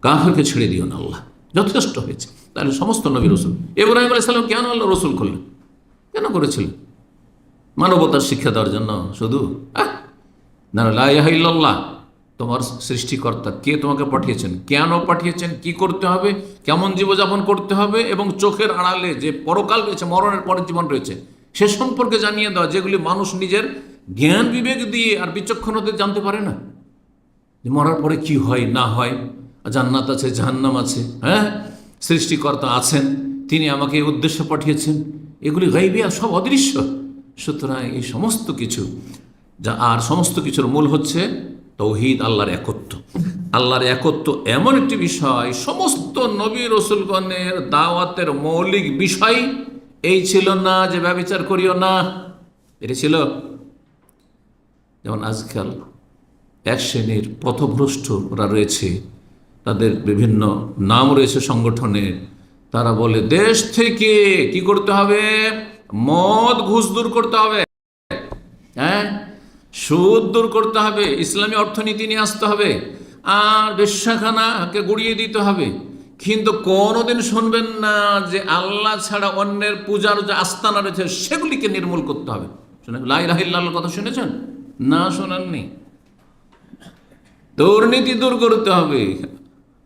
কাফেরকে ছেড়ে দিও না আল্লাহ। যথেষ্ট হয়েছে। তাহলে সমস্ত নবী রসুল, ইব্রাহিম আলাইহিস সালাম কেন আল্লাহ রসুল করলেন, কেন করেছিলেন? মানবতার শিক্ষা দেওয়ার জন্য শুধু? না, লা ইলাহা ইল্লাল্লাহ, তোমার সৃষ্টিকর্তা কে তোমাকে পাঠিয়েছেন, কেন পাঠিয়েছেন, কি করতে হবে, কেমন জীবনযাপন করতে হবে, এবং চোখের আড়ালে যে পরকাল রয়েছে, মরণের পরের জীবন রয়েছে, সে সম্পর্কে জানিয়ে দেওয়া, যেগুলি মানুষ নিজের জ্ঞান বিবেক দিয়ে আর বিচক্ষণতা জানতে পারে না। যে মরার পরে কি হয় না হয়, জান্নাত আছে, জাহান্নাম আছে, হ্যাঁ, সৃষ্টিকর্তা আছেন, তিনি আমাকে এই উদ্দেশ্যে পাঠিয়েছেন, এগুলি গায়বী আর সব অদৃশ্য। সুতরাং এই সমস্ত কিছু আর সমস্ত কিছুর মূল হচ্ছে তৌহিদ, আল্লাহর একত্ব। আল্লাহর একত্ব এমন একটি বিষয়, সমস্ত নবী রসুলগণের দাওয়াতের মৌলিক বিষয় এই ছিল না যে ব্যভিচার করিও না, এটা ছিল। যেমন আজকাল এক শ্রেণীর পথভ্রষ্টরা রয়েছে, তাদের বিভিন্ন নাম রয়েছে সংগঠনের, তারা বলে দেশ থেকে কি করতে হবে, মদ ঘুষ দূর করতে হবে, হ্যাঁ, সুদ দূর করতে হবে, ইসলামী অর্থনীতি নিয়ে আসতে হবে, আর বেশ্যাখানাকে গুড়িয়ে দিতে হবে। কিন্তু কোনোদিন শুনবেন না যে আল্লাহ ছাড়া অন্যের পূজার যে আস্তানা রয়েছে সেগুলিকে নির্মূল করতে হবে। শুনে লা ইলাহা ইল্লাল্লাহর কথা শুনেছেন? না, শোনেননি। দুর্নীতি দূর করতে হবে।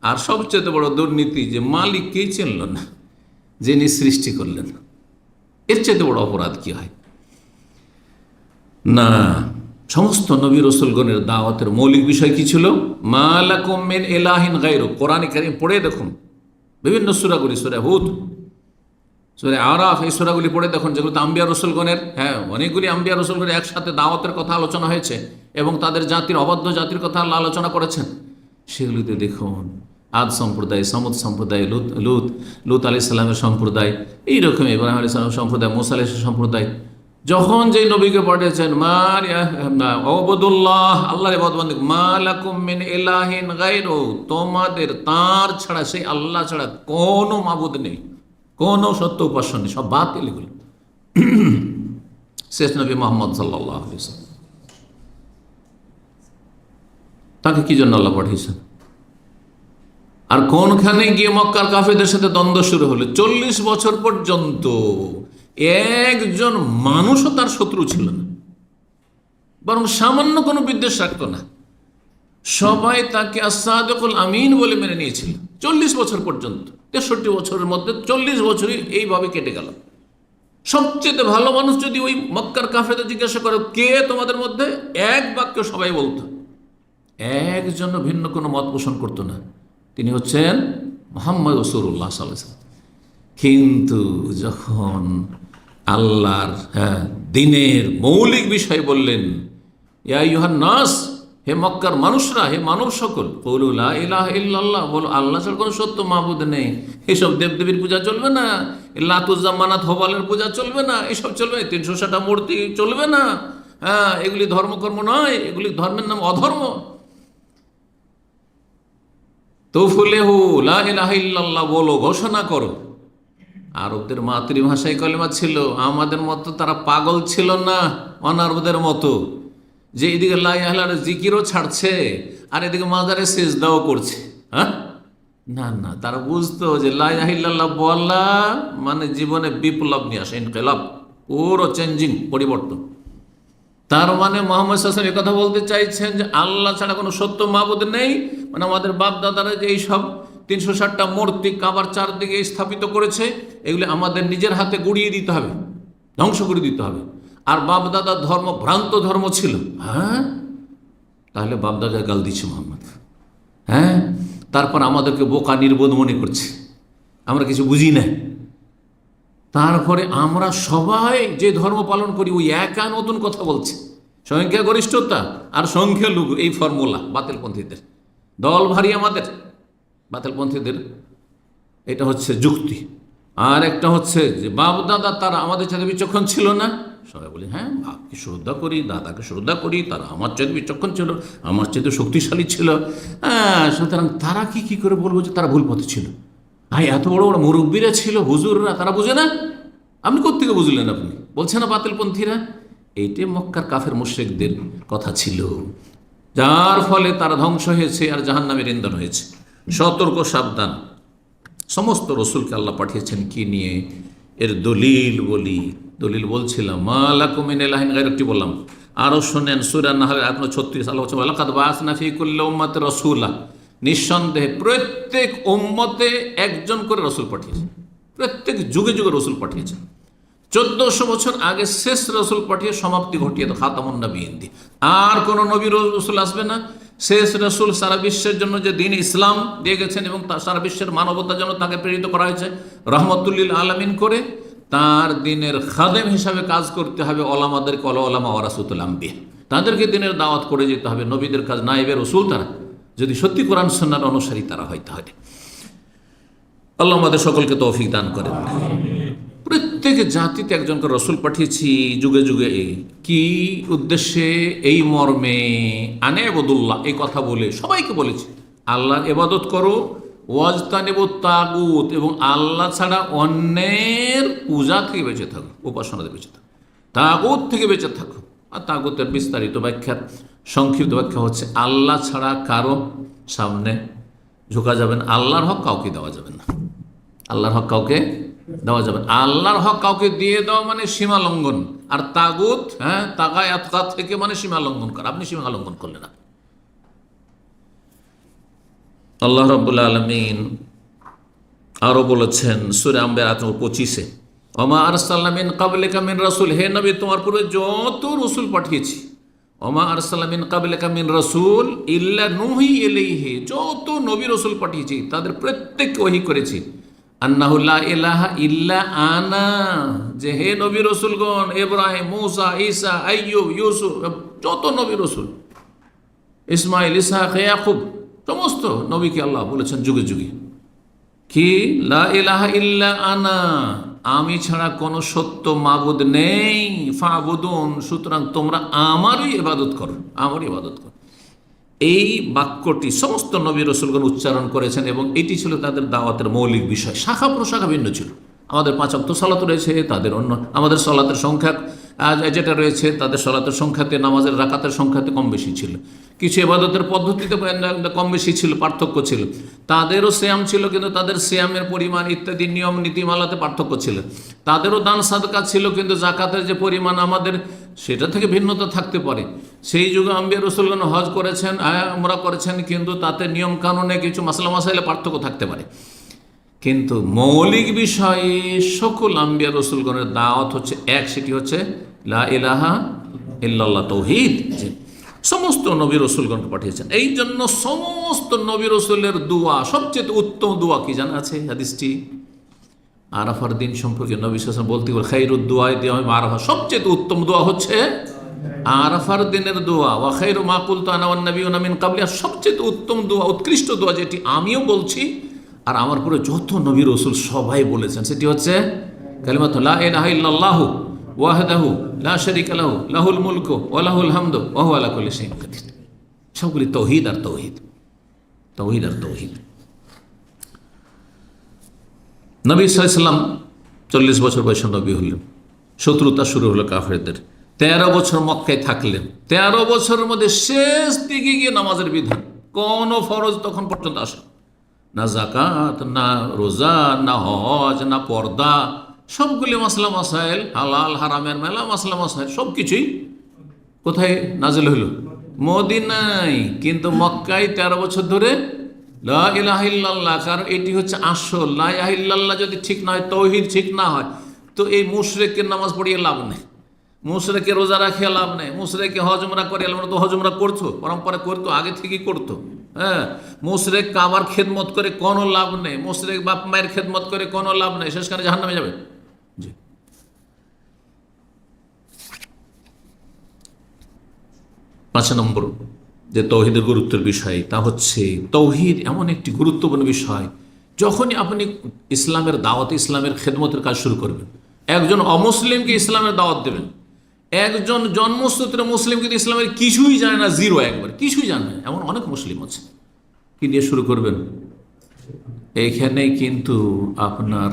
আর সবচেয়ে বড় দুর্নীতি যে মালিককেই চিনল না, যিনি সৃষ্টি করলেন। এর চেয়ে বড় অপরাধ কি হয়? না, সমস্ত নবী রসুলগণের দাওয়াতের মৌলিক বিষয় কি ছিল? মা লাকুম মিন ইলাহিন গায়রু। কোরআনে কারীম পড়ে দেখুন, বিভিন্ন সূরাগুলি, সূরা হুদ, সূরা আরাফ, এই সূরাগুলি পড়ে দেখুন, যেগুলো আম্বিয়া রসুলগণের, হ্যাঁ, অনেকগুলি আম্বিয়া রসুলগণের একসাথে দাওয়াতের কথা আলোচনা হয়েছে এবং তাদের জাতির, অবাধ্য জাতির কথা আল্লাহ আলোচনা করেছেন। সেগুলিতে দেখুন আদ সম্প্রদায়, সামুদ সম্প্রদায়, লুত আলাইহিস সালামের সম্প্রদায়, এইরকম ইব্রাহিম আলাইহিস সালামের সম্প্রদায়, মুসা আলাইহিস সম্প্রদায়, যখন যেই নবীকে পাঠিয়েছেন, ওয়াবুদুল্লাহ, আল্লাহর ইবাদত বন্দেগী, মা লাকুম মিন ইলাহিন গায়রু, তোমাদের তার ছাড়া, সেই আল্লাহ ছাড়া কোনো মাবুদ নেই, কোনো সত্য উপাস্য নেই, সব বাতিল এগুলো। শেষ নবী মুহাম্মদ সাল্লাল্লাহু আলাইহি ওয়াসাল্লাম, তাকে কি জন্য আল্লাহ পাঠিয়েছেন? আর কোনখানে গিয়ে মক্কার কাফেরদের সাথে দ্বন্দ্ব শুরু হলো? 40 বছর পর্যন্ত একজন মানুষও তার শত্রু ছিল না, বরং সামান্য কোনো বিদ্বেষ রাখতো না। সবাই তাকে আস-সাদিকুল আমিন বলে মেনে নিয়েছিল 40 বছর পর্যন্ত। 63 বছরের মধ্যে 40 বছরই এইভাবে কেটে গেল। সবচেয়ে ভালো মানুষ যদি ওই মক্কার কাফেরদের জিজ্ঞাসা করে কে তোমাদের মধ্যে, এক বাক্য সবাই বলতো, একজন ভিন্ন কোনো মত পোষণ করতো না, তিনি হচ্ছেন মুহাম্মদ রাসূলুল্লাহ সাল্লাল্লাহু আলাইহি ওয়াসাল্লাম। কিন্তু যখন আল্লাহর দ্বীনের মৌলিক বিষয় বললেন, ইয়া আইয়ুহান নাস, হে মক্কার মানুষরা, হে মানব সকল, কুলু লা ইলাহা ইল্লাল্লাহ, বলো আল্লাহ ছাড়া কোনো সত্য মাবুদ নেই। এসব দেবদেবীর পূজা চলবে না, লাত উজ্জা মানাত হবালের পূজা চলবে না, এসব চলবে, 360টা মূর্তি চলবে না, হ্যাঁ, এগুলি ধর্মকর্ম নয়, এগুলি ধর্মের নাম অধর্ম। তুফলিহু, লা ইলাহা ইল্লাল্লাহ বলো, ঘোষণা করো। আরবদের মাতৃভাষায় কলেমা ছিল, আমাদের মতো তারা পাগল ছিল না, অনারবদের মতো, যে এদিকে লা ইলাহা ইল্লাল্লাহর জিকিরও ছাড়ছে আর এদিকে মাজারে সিজদাও করছে। হ্যাঁ, না না, তারা বুঝতো যে লা ইলাহা ইল্লাল্লাহ বলা মানে জীবনে বিপ্লব নিয়ে আসে, ইনকিলাব, পুরো চেঞ্জিং, পরিবর্তন। তার মানে মোহাম্মদ সাল্লাল্লাহু আলাইহি ওয়াসাল্লাম এই কথা বলতে চাইছেন যে আল্লাহ ছাড়া কোনো সত্য মাবুদ নেই। মানে আমাদের বাপ দাদারা যে এইসব 360টা মূর্তি কাবার চারদিকে স্থাপিত করেছে, এগুলি আমাদের নিজের হাতে গুড়িয়ে দিতে হবে, ধ্বংস করে দিতে হবে। আর বাপ দাদার ধর্ম ভ্রান্ত ধর্ম ছিল। হ্যাঁ, তাহলে বাপ দাদার গাল দিচ্ছে মোহাম্মদ। হ্যাঁ, তারপর আমাদেরকে বোকা নির্বোধ মনে করছে, আমরা কিছু বুঝি না। তারপরে আমরা সবাই যে ধর্ম পালন করি ওই একা নতুন কথা বলছে, সংখ্যাগরিষ্ঠতা আর সংখ্যালঘু, এই ফর্মুলা বাতিলপন্থীদের। দল ভারী আমাদের বাতিলপন্থীদের, এটা হচ্ছে যুক্তি। আর একটা হচ্ছে যে বাপ দাদা তারা আমাদের সাথে বিচক্ষণ ছিল না। সবাই বলি হ্যাঁ, বাপকে শ্রদ্ধা করি, দাদাকে শ্রদ্ধা করি, তারা আমার চাইতে বিচক্ষণ ছিল, আমার চাইতে শক্তিশালী ছিল। হ্যাঁ, সুতরাং তারা কি করে বলবো যে তারা ভুল পথে ছিল? হ্যাঁ, এত বড় বড় মুরব্বীরা ছিল, হুজুররা, তারা বুঝে না? আপনি কোত্থেকে বুঝলেন? আপনি বলছেন না বাতিলপন্থীরা। এইটাই মক্কার কাফের মুশরিকদের কথা ছিল, যার ফলে তারা ধ্বংস হয়েছে আর জাহান্নামের ইন্ধন হয়েছে। সতর্ক, সাবধান। সমস্ত রসুলকে আল্লাহ পাঠিয়েছেন কি নিয়ে? এর দলিল বলছিলাম, মা লাকুম মিন ইলাহিন গায়রুহু বললাম। আরও শোনেন সূরা নাহলের 36, আল্লাহ বলছেন লাকাদ বাআসনা ফী কুল্লি উম্মাতিন রাসূলা, নিঃসন্দেহে প্রত্যেক উম্মতে একজন করে রসুল পাঠিয়েছে, প্রত্যেক যুগে যুগে রসুল পাঠিয়েছে। 1400 বছর আগে শেষ রসুল পাঠিয়ে সমাপ্তি ঘটিয়ে তো খাতামুন নবিয়্যিন দিয়ে আর কোনো নবী রসুল আসবে না। শেষ রসুল সারা বিশ্বের জন্য যে দিন ইসলাম দিয়ে গেছেন এবং সারা বিশ্বের মানবতার জন্য তাকে প্রেরিত করা হয়েছে রহমতুল্লিল আলামিন করে, তার দিনের খাদেম হিসাবে কাজ করতে হবে ওলামাদেরকে, ওলামা ওয়ারাসাতুল আম্বিয়া, তাদেরকে দিনের দাওয়াত করে যেতে হবে। নবীদের কাজ নায়েবে রসুল তারা, যদি সত্যি কোরআন সুন্নাহর অনুসারী তারা হইতে হবে। আল্লাহ আমাদের সকলকে তৌফিক দান করেন। প্রত্যেক জাতিতে একজন করে রসুল পাঠিয়েছি যুগে যুগে। কি উদ্দেশ্যে? এই মর্মে, আনে আবুদুল্লাহ, এই কথা বলে সবাইকে বলেছি আল্লাহর ইবাদত করো, ওয়াজতানিবু তাগুত, এবং আল্লাহ ছাড়া অন্যের পূজা থেকে বেঁচে থাকো, উপাসনা থেকে বেঁচে থাকো, তাগুত থেকে বেঁচে থাকো। আর তাগুতের বিস্তারিত ব্যাখ্যার সংক্ষিপ্ত ব্যাখ্যা হচ্ছে আল্লাহ ছাড়া কারো সামনে ঝুঁকা যাবে না, আল্লাহর হক কাউকে দেওয়া যাবে না, আল্লাহর হক কাউকে দেওয়া যাবে না। আল্লাহর হক কাউকে দিয়ে দেওয়া মানে সীমা লঙ্ঘন। আর তাগুত, হ্যাঁ, তাগায়াত থেকে মানে সীমা লঙ্ঘন করা। আপনি সীমা লঙ্ঘন করলেন না। আল্লাহ রাব্বুল আলামিন আরো বলেছেন সূরা আম্বিয়া 25-এ, ওমা আরসালনা মিন ক্বাবলিকা মিন রাসূল, হে নবী তোমার পূর্বে যত রাসূল পাঠিয়েছি, ওমা আরসালনা মিন ক্বাবলিকা মিন রাসূল ইল্লা নুহি ইলাইহি, যত নবী রাসূল পাঠিয়েছি তাদের প্রত্যেককে ওহী করেছি আন্নাহু লা ইলাহা ইল্লা আনা, যে হে নবী রাসূলগণ, ইব্রাহিম, মূসা, ঈসা, আইয়ুব, ইউসুফ, যত নবী রাসূল, ইসমাইল, ইসহাক, ইয়াকুব, সমস্ত নবীকে আল্লাহ বলেছেন যুগে যুগে কি লা ইলাহা ইল্লা আনা, আমি ছাড়া কোনো সত্য মাবুদ নেই, ফাবুদুন, সুতরাং তোমরা আমারই ইবাদত করো, আমারই ইবাদত করো। এই বাক্যটি সমস্ত নবী রাসূলগণ উচ্চারণ করেছেন এবং এটি ছিল তাদের দাওয়াতের মৌলিক বিষয়। শাখা প্রশাখা ভিন্ন ছিল। আমাদের 5 ওয়াক্ত সালাত রয়েছে, তাদের অন্য, আমাদের সালাতের সংখ্যা যেটা রয়েছে তাদের সালাতের সংখ্যাতে, নামাজের রাকাতের সংখ্যাতে কম বেশি ছিল, কিছু ইবাদতের পদ্ধতিতে কম বেশি ছিল, পার্থক্য ছিল। তাদেরও সিয়াম ছিল কিন্তু তাদের সিয়ামের পরিমাণ ইত্যাদি নিয়ম নীতিমালাতে পার্থক্য ছিল। তাদেরও দান সাদকা ছিল কিন্তু জাকাতের যে পরিমাণ আমাদের সেটা থেকে ভিন্নতা থাকতে পারে। সেই যুগে আম্বিয়া রাসূলগণ হজ করেছেন, উমরা করেছেন, কিন্তু তাতে নিয়ম কানুনে কিছু মাসলা মাসাইলে পার্থক্য থাকতে পারে। কিন্তু মৌলিক বিষয়ে সকল আম্বিয়া রাসূলগণের দাওয়াত হচ্ছে এক, সেটি হচ্ছে লা ইলাহা ইল্লাল্লাহ, তাওহীদ। সমস্ত নবী রাসূলগণকে পাঠিয়েছেন। এই জন্য সমস্ত নবী রাসূলের দোয়া, সবচেয়ে উত্তম দোয়া কি জানা আছে? হাদিসটি আরাফার দিন সম্পর্কে নবী সাল্লাল্লাহু আলাইহি ওয়াসাল্লাম বলতে বলেন, খায়রুদ দুআই ইয়াউম আরাফা, সবচেয়ে উত্তম দোয়া হচ্ছে আরাফার দিনের দোয়া। ওয়া খায়রু মা কুলতু আনা ওয়ান নাবিয়্যুনা মিন ক্বাবলি, সবচেয়ে উত্তম দোয়া, উৎকৃষ্ট দোয়া যেটি আমিও বলছি আর আমার পরে যত নবী রাসূল সবাই বলেছেন, সেটি হচ্ছে কালিমাতু লা ইলাহা ইল্লাল্লাহু ওয়াহদাহু লা শারীকা লাহু লাহুল মুলকু ওয়া লাহুল হামদু ওয়া হুয়া আলা কুল্লি শাইইন কাদির। সবগুলি তাওহীদ আর তাওহীদ, তাওহীদ আর তাওহীদ। নবী সাল্লাল্লাহু আলাইহি ওয়াসাল্লাম 40 বছর বয়সে নবী হলেন, শত্রুতা শুরু হলো কাফেরদের। 13 বছর মক্কায় থাকলেন। 13 বছরের মধ্যে শেষ দিকে গিয়ে নামাজের বিধান, কোনো ফরজ তখন পর্যন্ত আসে না, জাকাত না, রোজা না, হজ না, পর্দা, সবগুলি মাসলা মাসাইল, হালাল হারামের মেলা মাসলা মাসাইল সব কিছুই কোথায় নাজিল হইল? মদিনায়। কিন্তু মক্কায় 13 বছর ধরে লা ইলাহা ইল্লাল্লাহ, কারণ এটি হচ্ছে আসল। লা ইলাহা ইল্লাল্লাহ যদি ঠিক না হয়, তৌহিদ ঠিক না হয়, তো এই মুশরিকের নামাজ পড়িয়ে লাভ নেই, মুশরিকের রোজা রাখিয়ে লাভ নেই, মুশরিকে হজ উমরা করে, আমরা তো হজ উমরা করতো, পরম্পরা করতো, আগে থেকেই করতো। হ্যাঁ, মুশরিক কাবার খেদমত করে কোনো লাভ নেই, মুশরিক বাপ মায়ের খেদমত করে কোনো লাভ নেই, শেষখানে জাহান্নামে যাবে। জি। 5 নম্বর যে তৌহিদের গুরুত্বের বিষয়, তা হচ্ছে তৌহিদ এমন একটি গুরুত্বপূর্ণ বিষয়, যখনই আপনি ইসলামের দাওয়াত, ইসলামের খেদমতের কাজ শুরু করবেন, একজন অমুসলিমকে ইসলামের দাওয়াত দেবেন, একজন জন্মসূত্রে মুসলিম কিন্তু ইসলামের কিছুই জানে না, জিরো, একবার কিছুই জানে না, এমন অনেক মুসলিম আছে, কি দিয়ে শুরু করবেন? এইখানে কিন্তু আপনার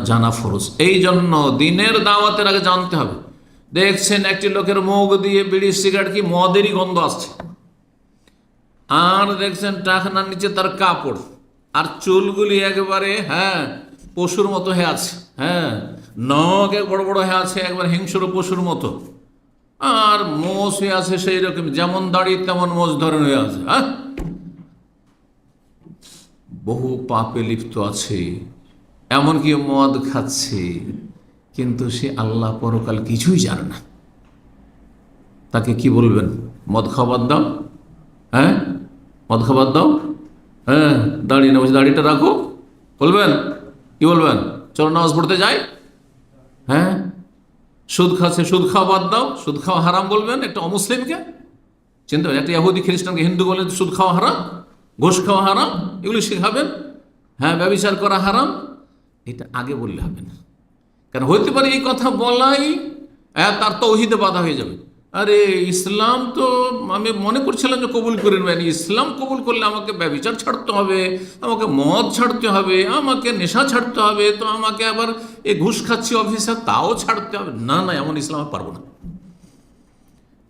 জানা ফরজ। এই জন্য দিনের দাওয়াতের আগে জানতে হবে। দেখছেন একটি লোকের মুখ দিয়ে বিড়ি সিগারেট কি মদেরই গন্ধ আসছে, আর দেখছেন টাকনার নিচে তার কাপড়, আর চুলগুলি একেবারে পশুর মতো হয়ে আছে, নখ বড় বড় হয়ে আছে, একবার হিংস্র পশুর মতো, আর মোষ হয়ে আছে সেই রকম, যেমন দাড়ি তেমন মোষ ধরন হয়ে আছে, বহু পাপে লিপ্ত আছে, এমনকি মদ খাচ্ছে, কিন্তু সে আল্লাহ পরকাল কিছুই জানে না। তাকে কি বলবেন? মদ খাবার দাও, মদ খাবার দাও, দাড়ি না, দাড়িটা রাখো, বলবেন? কি বলবেন? চলো নামাজ পড়তে যাই। সুদ খাচ্ছে, সুদ খাওয়া বাদ দাও, সুদ খাওয়া হারাম বলবেন একটা অমুসলিমকে? চিন্তা, একটা ইহুদি খ্রিস্টানকে হিন্দু বলেন সুদ খাওয়া হারাম, ঘুষ খাওয়া হারাম, এগুলি শেখাবেন? ব্যভিচার করা হারাম, এটা আগে বললে হবে না। কারণ হইতে পারে এই কথা বলাই তার তৌহিদে বাধা হয়ে যাবে। আরে ইসলাম তো আমি মনে করছিলাম যে কবুল করে নেবেন, ইসলাম কবুল করলে আমাকে ব্যভিচার ছাড়তে হবে, আমাকে মদ ছাড়তে হবে, আমাকে নেশা ছাড়তে হবে, তো আমাকে আবার এই ঘুষ খাচ্ছি অফিসে তাও ছাড়তে হবে। না না, এমন ইসলাম পারবো না।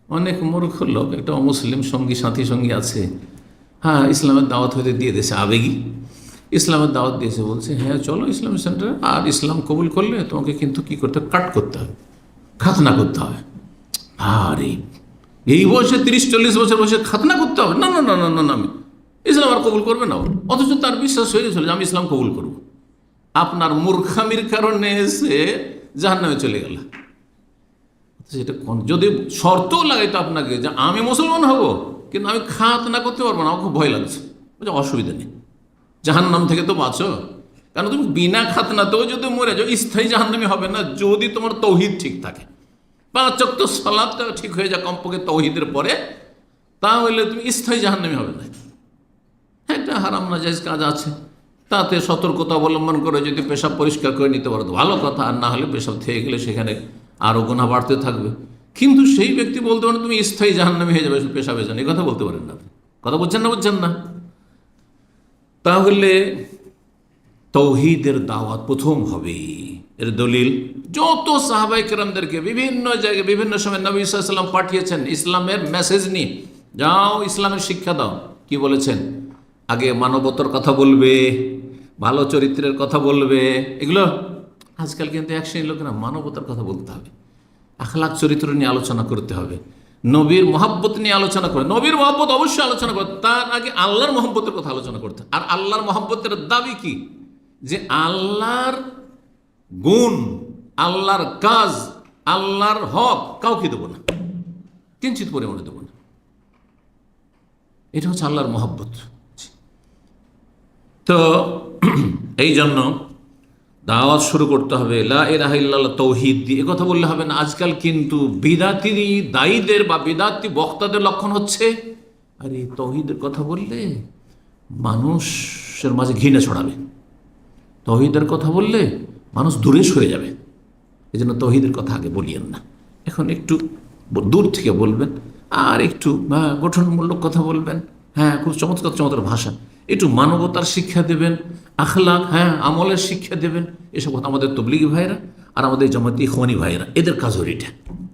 অনেক মূর্খ লোক, একটা অমুসলিম সঙ্গী সাথী সঙ্গী আছে, ইসলামের দাওয়াত হতে দিয়ে দিয়েছে, আবেগী ইসলামের দাওয়াত দিয়েছে, বলছে চলো ইসলামিক সেন্টারে, আর ইসলাম কবুল করলে তোমাকে কিন্তু কি করতে হবে, কাট করতে হবে, খাতনা করতে হবে। আরে এই বয়সে 30-40 বছর বয়সে খাতনা করতে হবে? না না না না না, আমি ইসলাম আর কবুল করবে না। অথচ তার বিশ্বাস হয়ে গেছিল যে আমি ইসলাম কবুল করব। আপনার মূর্খামির কারণে সে জাহান্নামে চলে গেল। সেটা যদি শর্তও লাগাইতো আপনাকে যে আমি মুসলমান হব, কিন্তু আমি খাতনা করতে পারবো না, আমার খুব ভয় লাগছে, অসুবিধা নেই, জাহান্নাম থেকে তো বাঁচো। কারণ তুমি বিনা খাতনাতেও যদি মরে যাও, স্থায়ী জাহান্নামী হবে না, যদি তোমার তৌহিদ ঠিক থাকে, 5 ওয়াক্ত সালাতটা ঠিক হয়ে যায় কমপক্ষে তৌহিদের পরে, তাহলে তুমি স্থায়ী জাহান্নামী হবে না। একটা হারাম নাজায়েজ কাজ আছে, তাতে সতর্কতা অবলম্বন করে যদি পেশাব পরিষ্কার করে নিতে পারো তো ভালো কথা, আর না হলে পেশাব থেকে গেলে সেখানে আরও গুনাহ বাড়তে থাকবে। কিন্তু সেই ব্যক্তি বলতে পারেন তুমি স্থায়ী জাহান্নামী হয়ে যাবে পেশাবে জান, এই কথা বলতে পারেন না। কথা বলছেন না? বুঝছেন না? তাহলে তৌহিদের দাওয়াত প্রথম হবে। এর দলিল যত সাহাবায়ে কেরামদেরকে বিভিন্ন জায়গায় বিভিন্ন সময় নবী সাল্লাল্লাহু আলাইহি ওয়াসাল্লাম পাঠিয়েছেন ইসলামের মেসেজ নিয়ে, যাও ইসলামের শিক্ষা দাও। কি বলেছেন? আগে মানবতার কথা বলবে, ভালো চরিত্রের কথা বলবে। এগুলো আজকাল কিন্তু এক শ্রেণীর লোকেরা মানবতার কথা বলতে হবে, আখলাক চরিত্র নিয়ে আলোচনা করতে হবে, নবীর মহব্বত নিয়ে আলোচনা করে, নবীর মহব্বত অবশ্যই আলোচনা করতে, তার আগে আল্লাহর মহব্বতের কথা আলোচনা করতে। আর আল্লাহর মহব্বতের দাবি কি? যে আল্লাহর গুণ, আল্লাহর কাজ, আল্লাহর হক কাউকে দেবো না, কিঞ্চিত পরিমাণে দেবো না। এটা হচ্ছে আল্লাহর মহব্বত। তো এই জন্য দাওয়াত শুরু করতে হবে লা ইলাহা ইল্লাল্লাহ তৌহিদ দিয়ে। এ কথা বললে হবে না। আজকাল কিন্তু বিদাতি দায়ীদের বা বিদাতি বক্তাদের লক্ষণ হচ্ছে, আরে তৌহিদের কথা বললে মানুষের মাঝে ঘৃণা ছড়াবে, তৌহিদের কথা বললে মানুষ দূরে সরে যাবে, এই জন্য তৌহিদের কথা আগে বলিয়েন না। এখন একটু দূর থেকে বলবেন, আর একটু গঠনমূলক কথা বলবেন, খুব চমৎকার চমৎকার ভাষা, একটু মানবতার শিক্ষা দেবেন, আখলাক, আমলের শিক্ষা দেবেন। এসব কথা আমাদের তবলিগি ভাইরা আর আমাদের জামাতি ইখওয়ানি ভাইরা, এদের কাজ হল এটা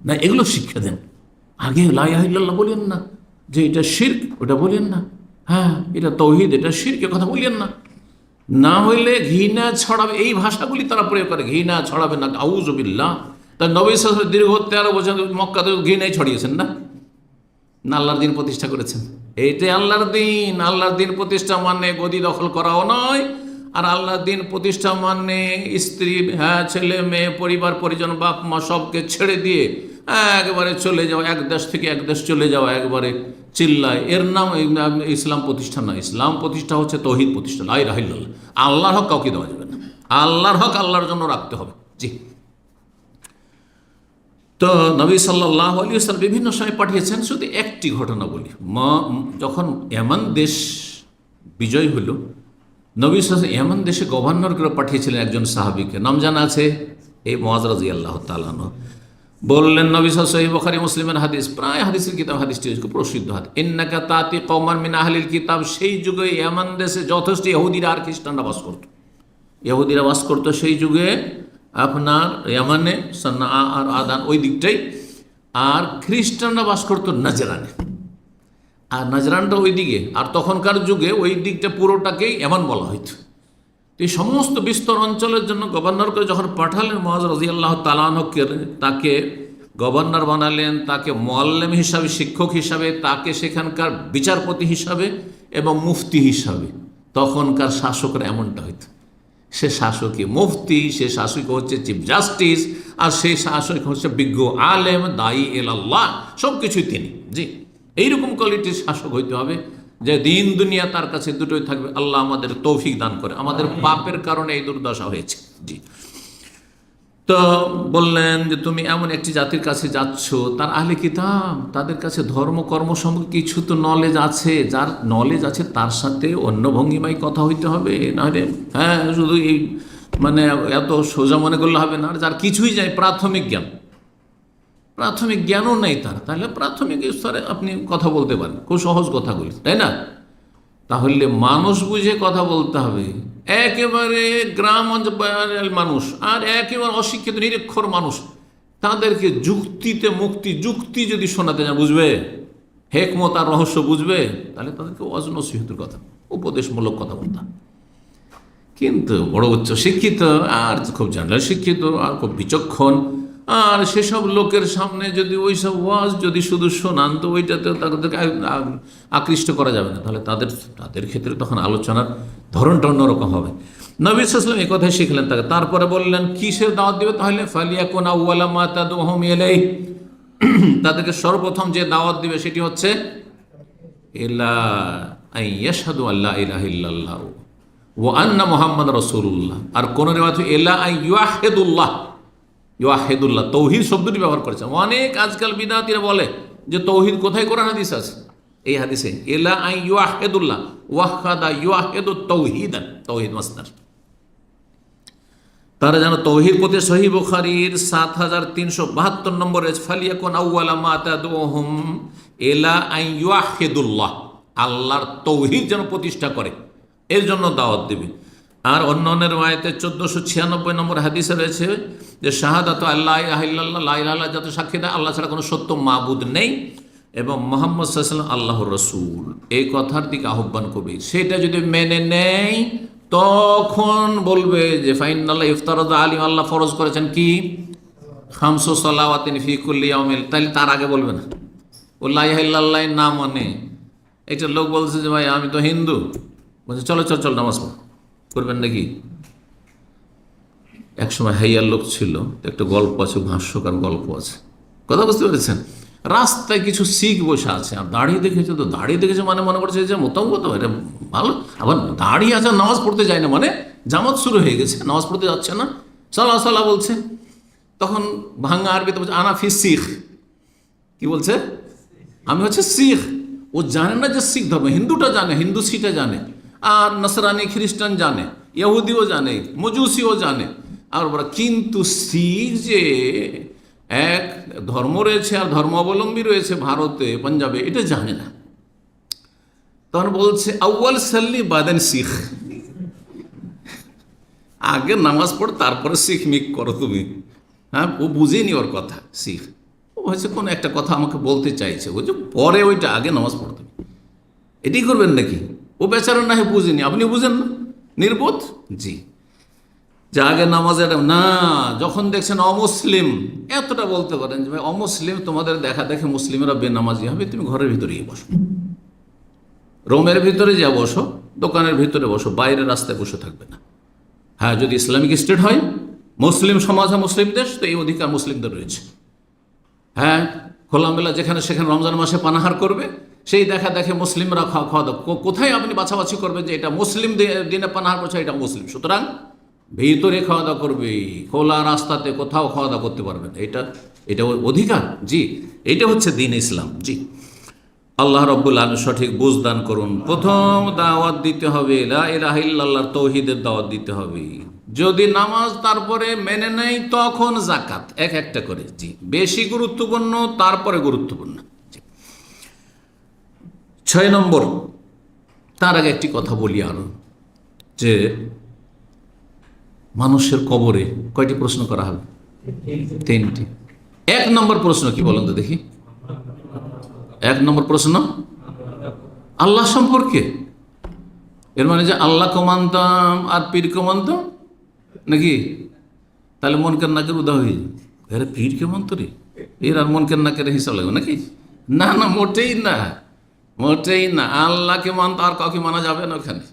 না, এগুলো শিক্ষা দেন। আগে লা ইলাহা ইল্লাল্লাহ বলেন না, যে এটা শিরক, ওটা বলেন না, এটা তৌহিদ, এটা শিরক, কথা বলেন না। না হইলে ঘৃণা ছড়াবে, এই ভাষাগুলি তারা প্রয়োগ করে, ঘৃণা ছড়াবে না, আউযু বিল্লাহ। তাই নবী সাল্লাল্লাহু আলাইহি ওয়াসাল্লাম দীর্ঘ 13 বছর মক্কাতে ঘৃণাই ছড়িয়েছেন না, না আল্লাহর দিন প্রতিষ্ঠা করেছেন। এইটাই আল্লাহর দিন। আল্লাহর দিন প্রতিষ্ঠা মানে গদি দখল করাও নয়, আর আল্লাহর দিন প্রতিষ্ঠা মানে স্ত্রী, ছেলে মেয়ে, পরিবার পরিজন, বাপ মা সবকে ছেড়ে দিয়ে একবারে চলে যাওয়া, এক দেশ থেকে এক দেশ চলে যাওয়া, একবারে চিল্লায়, এর নাম ইসলাম প্রতিষ্ঠা নয়। ইসলাম প্রতিষ্ঠা হচ্ছে তৌহিদ প্রতিষ্ঠা, লা ইলাহা ইল্লাল্লাহ। আল্লাহর হক কাউকে দেওয়া যাবে না, আল্লাহর হক আল্লাহর জন্য রাখতে হবে। জি। তো নবী সাল্লাল্লাহু আলাইহি ওয়াসাল্লাম বিভিন্ন সময় পাঠিয়েছেন। শুধু একটি ঘটনা বলি, যখন ইয়ামান দেশ বিজয় হলো, নবী সাল্লাল্লাহু আলাইহি ওয়াসাল্লাম ইয়ামান দেশে গভর্নর করে পাঠিয়েছিলেন একজন সাহাবীকে, নাম জানা আছে, এই মুআয রাদিয়াল্লাহু তাআলা আনহু। বললেন নবী সাল্লাল্লাহু আলাইহি ওয়াসাল্লাম, বুখারী মুসলিমের হাদিস, প্রায় হাদিসের কিতাব, হাদিসটি খুব প্রসিদ্ধ হাদিস, ইন্নাকা তাতি কওমান মিন আহলিল কিতাব। সেই যুগে ইয়ামান দেশে যথেষ্ট ইহুদিরা আর খ্রিস্টানরা বাস করত। ইহুদিরা বাস করতো সেই যুগে আপনার ইয়ামানে, সান্না আর আদান ওই দিকটাই, আর খ্রিস্টানরা বাস করতো নাজরানে, আর নাজরানটা ওই দিকে, আর তখনকার যুগে ওই দিকটা পুরোটাকেই ইয়ামান বলা হইত। এই সমস্ত বিস্তর অঞ্চলের জন্য গভর্নর করে যখন পাঠালেন মুআয রাদিয়াল্লাহু তাআলা আনহুকে, তাকে গভর্নর বানালেন, তাকে মুআল্লিম হিসাবে, শিক্ষক হিসাবে, তাকে সেখানকার বিচারপতি হিসাবে এবং মুফতি হিসাবে। তখনকার শাসকরা এমনটা হইত, সে শাসকই মুফতি, সে শাসক হচ্ছে চিফ জাস্টিস, আর সেই শাসক হচ্ছে বিজ্ঞ আলেম, দায়ী ইলাল্লাহ, সব কিছুই তিনি। জি, এইরকম কোয়ালিটির শাসক হইতে হবে যে দিন দুনিয়া তার কাছে দুটোই থাকবে। আল্লাহ আমাদের তৌফিক দান করে। আমাদের পাপের কারণে এই দুর্দশা হয়েছে। জি। তো বললেন যে তুমি এমন একটি জাতির কাছে যাচ্ছ, তার আহলে কিতাব, তাদের কাছে ধর্ম কর্ম সম্পর্কে কিছু তো নলেজ আছে, যার নলেজ আছে তার সাথে অন্য ভঙ্গিমায় কথা হইতে হবে, নাহলে শুধু এই মানে এত সোজা মনে করলে হবে না। আর যার কিছুই যায়, প্রাথমিক জ্ঞানও নেই তার, তাহলে প্রাথমিক স্তরে আপনি কথা বলতে পারেন, খুব সহজ কথাগুলি, তাই না? তাহলে মানুষ বুঝে কথা বলতে হবে। একেবারে গ্রাম অঞ্চলের মানুষ আর একেবারে অশিক্ষিত নিরক্ষর মানুষ, তাদেরকে যুক্তিতে মুক্তি, যুক্তি যদি শোনাতে যা বুঝবে, হেকমত আর রহস্য বুঝবে, তাহলে তাদেরকে ওয়াজ নসিহতের কথা, উপদেশমূলক কথা বলতাম। কিন্তু বড় উচ্চ শিক্ষিত আর খুব জেনারেল শিক্ষিত আর খুব বিচক্ষণ, আর সেসব লোকের সামনে যদি ওই সব ওয়াজ যদি শুধু শোনান, তো ওইটাতে তাদেরকে আকৃষ্ট করা যাবে না। তাহলে তাদের ক্ষেত্রে তখন আলোচনার ধরনটা অন্যরকম হবে। নবী সাল্লাল্লাহু আলাইহি ওয়াসাল্লাম এই কথাই শিখলেন তাকে। তারপরে বললেন কিসের দাওয়াত দিবে? তাহলে ফালিয়াকুন আউওয়ালা মা তাদউহুম ইলাইহি, তাদেরকে সর্বপ্রথম যে দাওয়াত দিবে সেটি হচ্ছে ইলা আইয়াশহাদু আল্লা ইলাহা ইল্লাল্লাহ ওয়া আন্না মুহাম্মাদুর রাসূলুল্লাহ। আর কোন রিওয়ায়াতে ইলা আইয়ুহিদুল্লাহ, ইউহিদুল্লাহ, তৌহিদ শব্দটি ব্যবহার করেছে। অনেক আজকাল বিদআতীরা বলে যে তৌহিদ কোথায় কোরআন হাদিস আছে? এই হাদিসে ইলা আইয়ুহিদুল্লাহ, ওয়াহাদা ইউহিদু তাওহীদান, তৌহিদ মাসদার। তারা যেন তৌহিদ পথে সহিহ বুখারীর 7372 নম্বরে ফালিয়াকুন আউওয়ালা মা তাদউহুম ইলা আইয়ুহিদুল্লাহ, আল্লাহর তৌহিদ যেন প্রতিষ্ঠা করে, এর জন্য দাওয়াত দেবে। আর অন্য রিওয়ায়াতে 1496 নম্বর হাদিসে রয়েছে যে শাহাদাতু আল্লা ইলাহা ইল্লাল্লাহ, লা ইলাহা ইল্লাল্লাহ, যাতে সাক্ষী দেয় আল্লাহ ছাড়া কোনো সত্য মাবুদ নেই এবং মুহাম্মদ সাল্লাল্লাহু আলাইহি ওয়াসাল্লাম আল্লাহর রাসূল, এই কথার দিকে আহ্বান করবে। সেটা যদি মেনে নেয় তখন বলবে যে ফাইনাল্লাহ ইফতারাদা আলাইহিম, আল্লাহ ফরজ করেছেন কি খামসু সালাওয়াতিন ফি কুল্লি ইয়াউমিন। তাহলে তার আগে বলবে না ও লা ইলাহা ইল্লাল্লাহ না মানে। একটা লোক বলছে যে ভাই আমি তো হিন্দু, বলছে চলো নামাজ পড়ো, করবেন নাকি? একসময় হাইয়ার লোক ছিল, একটা গল্প আছে, হাস্যকর গল্প আছে, কথা বুঝতে পেরেছেন? রাস্তায় কিছু শিখ বসে আছে, আর দাঁড়িয়ে দেখেছে, তো দাঁড়িয়ে দেখেছে মানে মনে করছে যে মোটামুটি এটা ভালো, আবার দাঁড়িয়ে আছে, নামাজ পড়তে যায় না, মানে জামাত শুরু হয়ে গেছে, নামাজ পড়তে যাচ্ছে না, সাল্লাহ বলছে। তখন ভাঙা আরবিতে বলছে আনা ফি শিখ, কি বলছে? আমি হচ্ছে শিখ। ও জানে না যে শিখ ধর্ম, হিন্দুটা জানে, হিন্দু সিটা জানে, আর নসরানি খ্রিস্টান জানে, ইহুদিও জানে, মজুসিও জানে, আর ওরা কিন্তু শিখ যে এক ধর্ম রয়েছে আর ধর্মাবলম্বী রয়েছে ভারতে, পাঞ্জাবে, এটা জানে না। তো তখন বলছে আউয়াল সাল্লি বাদেন শিখ, আগে নামাজ পড় তারপরে শিখ মিক করো তুমি। হ্যাঁ, ও বুঝেনি ওর কথা শিখ, ও হয়েছে কোনো একটা কথা আমাকে বলতে চাইছে, বলছে পরে ওইটা, আগে নামাজ পড়তে। এটাই করবেন নাকি? ও বেচারা না হয় বুঝেনি, আপনি বুঝেন না, নির্বোধ। জি, যে আগে নামাজের না, যখন দেখছেন অমুসলিম, এতটা বলতে পারেন যে ভাই অমুসলিম, তোমাদের দেখা দেখে মুসলিমেরা বেনামাজি হবে, তুমি ঘরের ভিতরেই বসো, রোমের ভিতরে যা বসো, দোকানের ভিতরে বসো, বাইরে রাস্তায় বসে থাকবে না। হ্যাঁ, যদি ইসলামিক স্টেট হয়, মুসলিম সমাজ, মুসলিম দেশ, তো এই অধিকার মুসলিমদের রয়েছে। হ্যাঁ, খোলামেলা যেখানে সেখানে রমজান মাসে পানাহার করবে, সেই দেখা দেখে মুসলিমরা খাওয়া দাওয়া। কোথায় আপনি বাছাবাছি করবেন যে এটা মুসলিম দিনে পানাহার করছে, এটা মুসলিম, সুতরাং ভিতরে খাওয়া দাওয়া করবে, খোলা রাস্তাতে কোথাও খাওয়া দাওয়া করতে পারবেন, এটা অধিকার। জি, এটা হচ্ছে দ্বীন ইসলাম। জি, আল্লাহ রাব্বুল আলামিন সঠিক বুঝ দান করুন। প্রথম দাওয়াত দিতে হবে লা ইলাহা ইল্লাল্লাহর তৌহিদের দাওয়াত দিতে হবে। যদি নামাজ তারপরে মেনে নেই, তখন যাকাত, এক একটা করে। জি, বেশি গুরুত্বপূর্ণ, তারপরে গুরুত্বপূর্ণ। 6 নম্বর, তার আগে একটি কথা বলি আরো, যে মানুষের কবরে কয়টি প্রশ্ন করা হবে? 3টি। 1 নম্বর প্রশ্ন কি বলেন তো দেখি? 1 নম্বর প্রশ্ন আল্লাহ সম্পর্কে। এর মানে যে আল্লাহকে মানতাম আর পীরকে মানতাম নাকি? তাহলে মনকের নাকের উদা হয়ে যায়, আরে পীরকে মানত রে, এর আর মনকের নাকের হিসাব লাগবে নাকি? না না, মোটেই না, মোটেই না। আল্লাহকে মানতো, আর কাউকে মানা যাবে না ওখানে।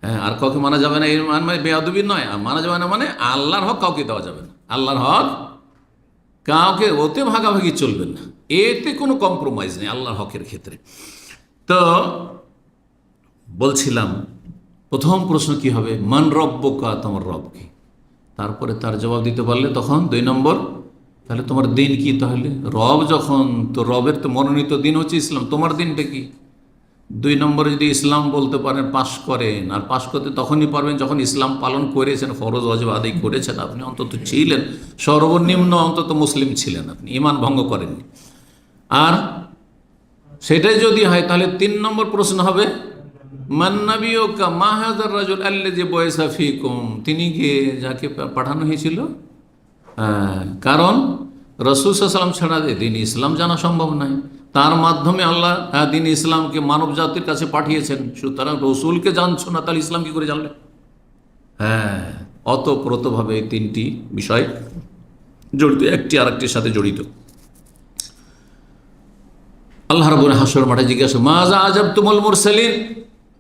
হ্যাঁ, আর কাউকে মানা যাবে না, এর মানে বেয়াদবি নয়। আর মানা যাবে না মানে আল্লাহর হক কাউকে দেওয়া যাবে না, আল্লাহর হক কাউকে, ওতে ভাগাভাগি চলবে না, এতে কোনো কম্প্রোমাইজ নেই আল্লাহর হকের ক্ষেত্রে। তো বলছিলাম, প্রথম প্রশ্ন কি হবে? মান রব্বুকা, তোমার রব কি? তারপরে তার জবাব দিতে পারলে তখন 2 নম্বর, তাহলে তোমার দিন কি? তাহলে রব যখন, তো রবের তো মনোনীত দিন হচ্ছে ইসলাম, তোমার দিনটা কি? 2 নম্বরে যদি ইসলাম বলতে পারেন, পাশ করেন। আর পাশ করতে তখনই পারবেন যখন ইসলাম পালন করেছেন, ফরজ ওয়াজিব আদায় করেছেন, আপনি অন্তত ছিলেন, সর্বনিম্ন অন্তত মুসলিম ছিলেন, আপনি ঈমান ভঙ্গ করেননি। আর সেটাই যদি হয়, তাহলে 3 নম্বর প্রশ্ন হবে মান নাবিয়ুকা মা হাযার রাজুল আল্লাযী বুইসা ফীকুম, তিনি কে, যাকে পাঠানো হয়েছিল। কারণ রাসূল সাল্লাল্লাহু আলাইহি ওয়াসাল্লাম ছাড়া দিন ইসলাম জানা সম্ভব নয়, তার মাধ্যমে আল্লাহ দিন ইসলামকে মানব জাতির কাছে পাঠিয়েছেন। সুতরাং রসুলকে জানছো না, তাহলে ইসলাম কি করে জানলে? হ্যাঁ, অতপ্রতভাবে এই 3টি বিষয় জড়িত, একটি আরেকটির সাথে জড়িত। আল্লাহ রাব্বুল হাসর মাঠে জিজ্ঞাসা, মাযা আজাবতুমুল মুরসালিন,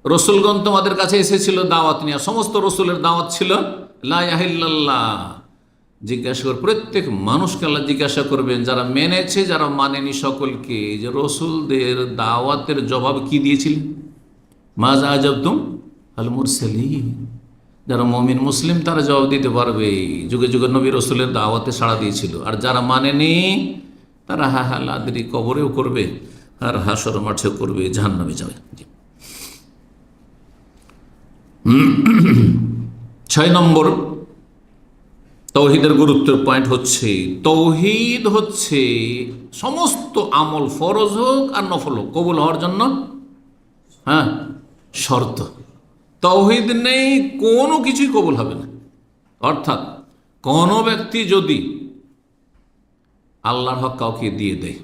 রসুলগণ তোমাদের কাছে এসেছিল দাওয়াত নিয়ে, সমস্ত রসুলের দাওয়াত ছিল লা ইলাহা ইল্লাল্লাহ। জিজ্ঞাসা করে প্রত্যেক মানুষকে আল্লাহ জিজ্ঞাসা করবেন, যারা মেনেছে যারা মানেনি সকলকে, যে রসুলদের দাওয়াতের জবাব কি দিয়েছিলেন? মাযা আজাবতুম আল মুরসালিন, যারা মুমিন মুসলিম তারা জবাব দিতে পারবে, যুগে যুগে নবী রসুলের দাওয়াতে সাড়া দিয়েছিল। আর যারা মানেনি তারা হা হা লাদরি, কবরেও করবে আর হাসর মাঠেও করবে, জাহান্নামে যাবে। 6 নম্বর তৌহিদের গুরুত্বের পয়েন্ট হচ্ছে, তৌহিদ হচ্ছে সমস্ত আমল, ফরজ হোক আর নফল হোক, কবুল হওয়ার জন্য শর্ত। তৌহিদ নেই কোনো কিছুই কবুল হবে না। অর্থাৎ কোনো ব্যক্তি যদি আল্লাহর হক কাউকে দিয়ে দেয়,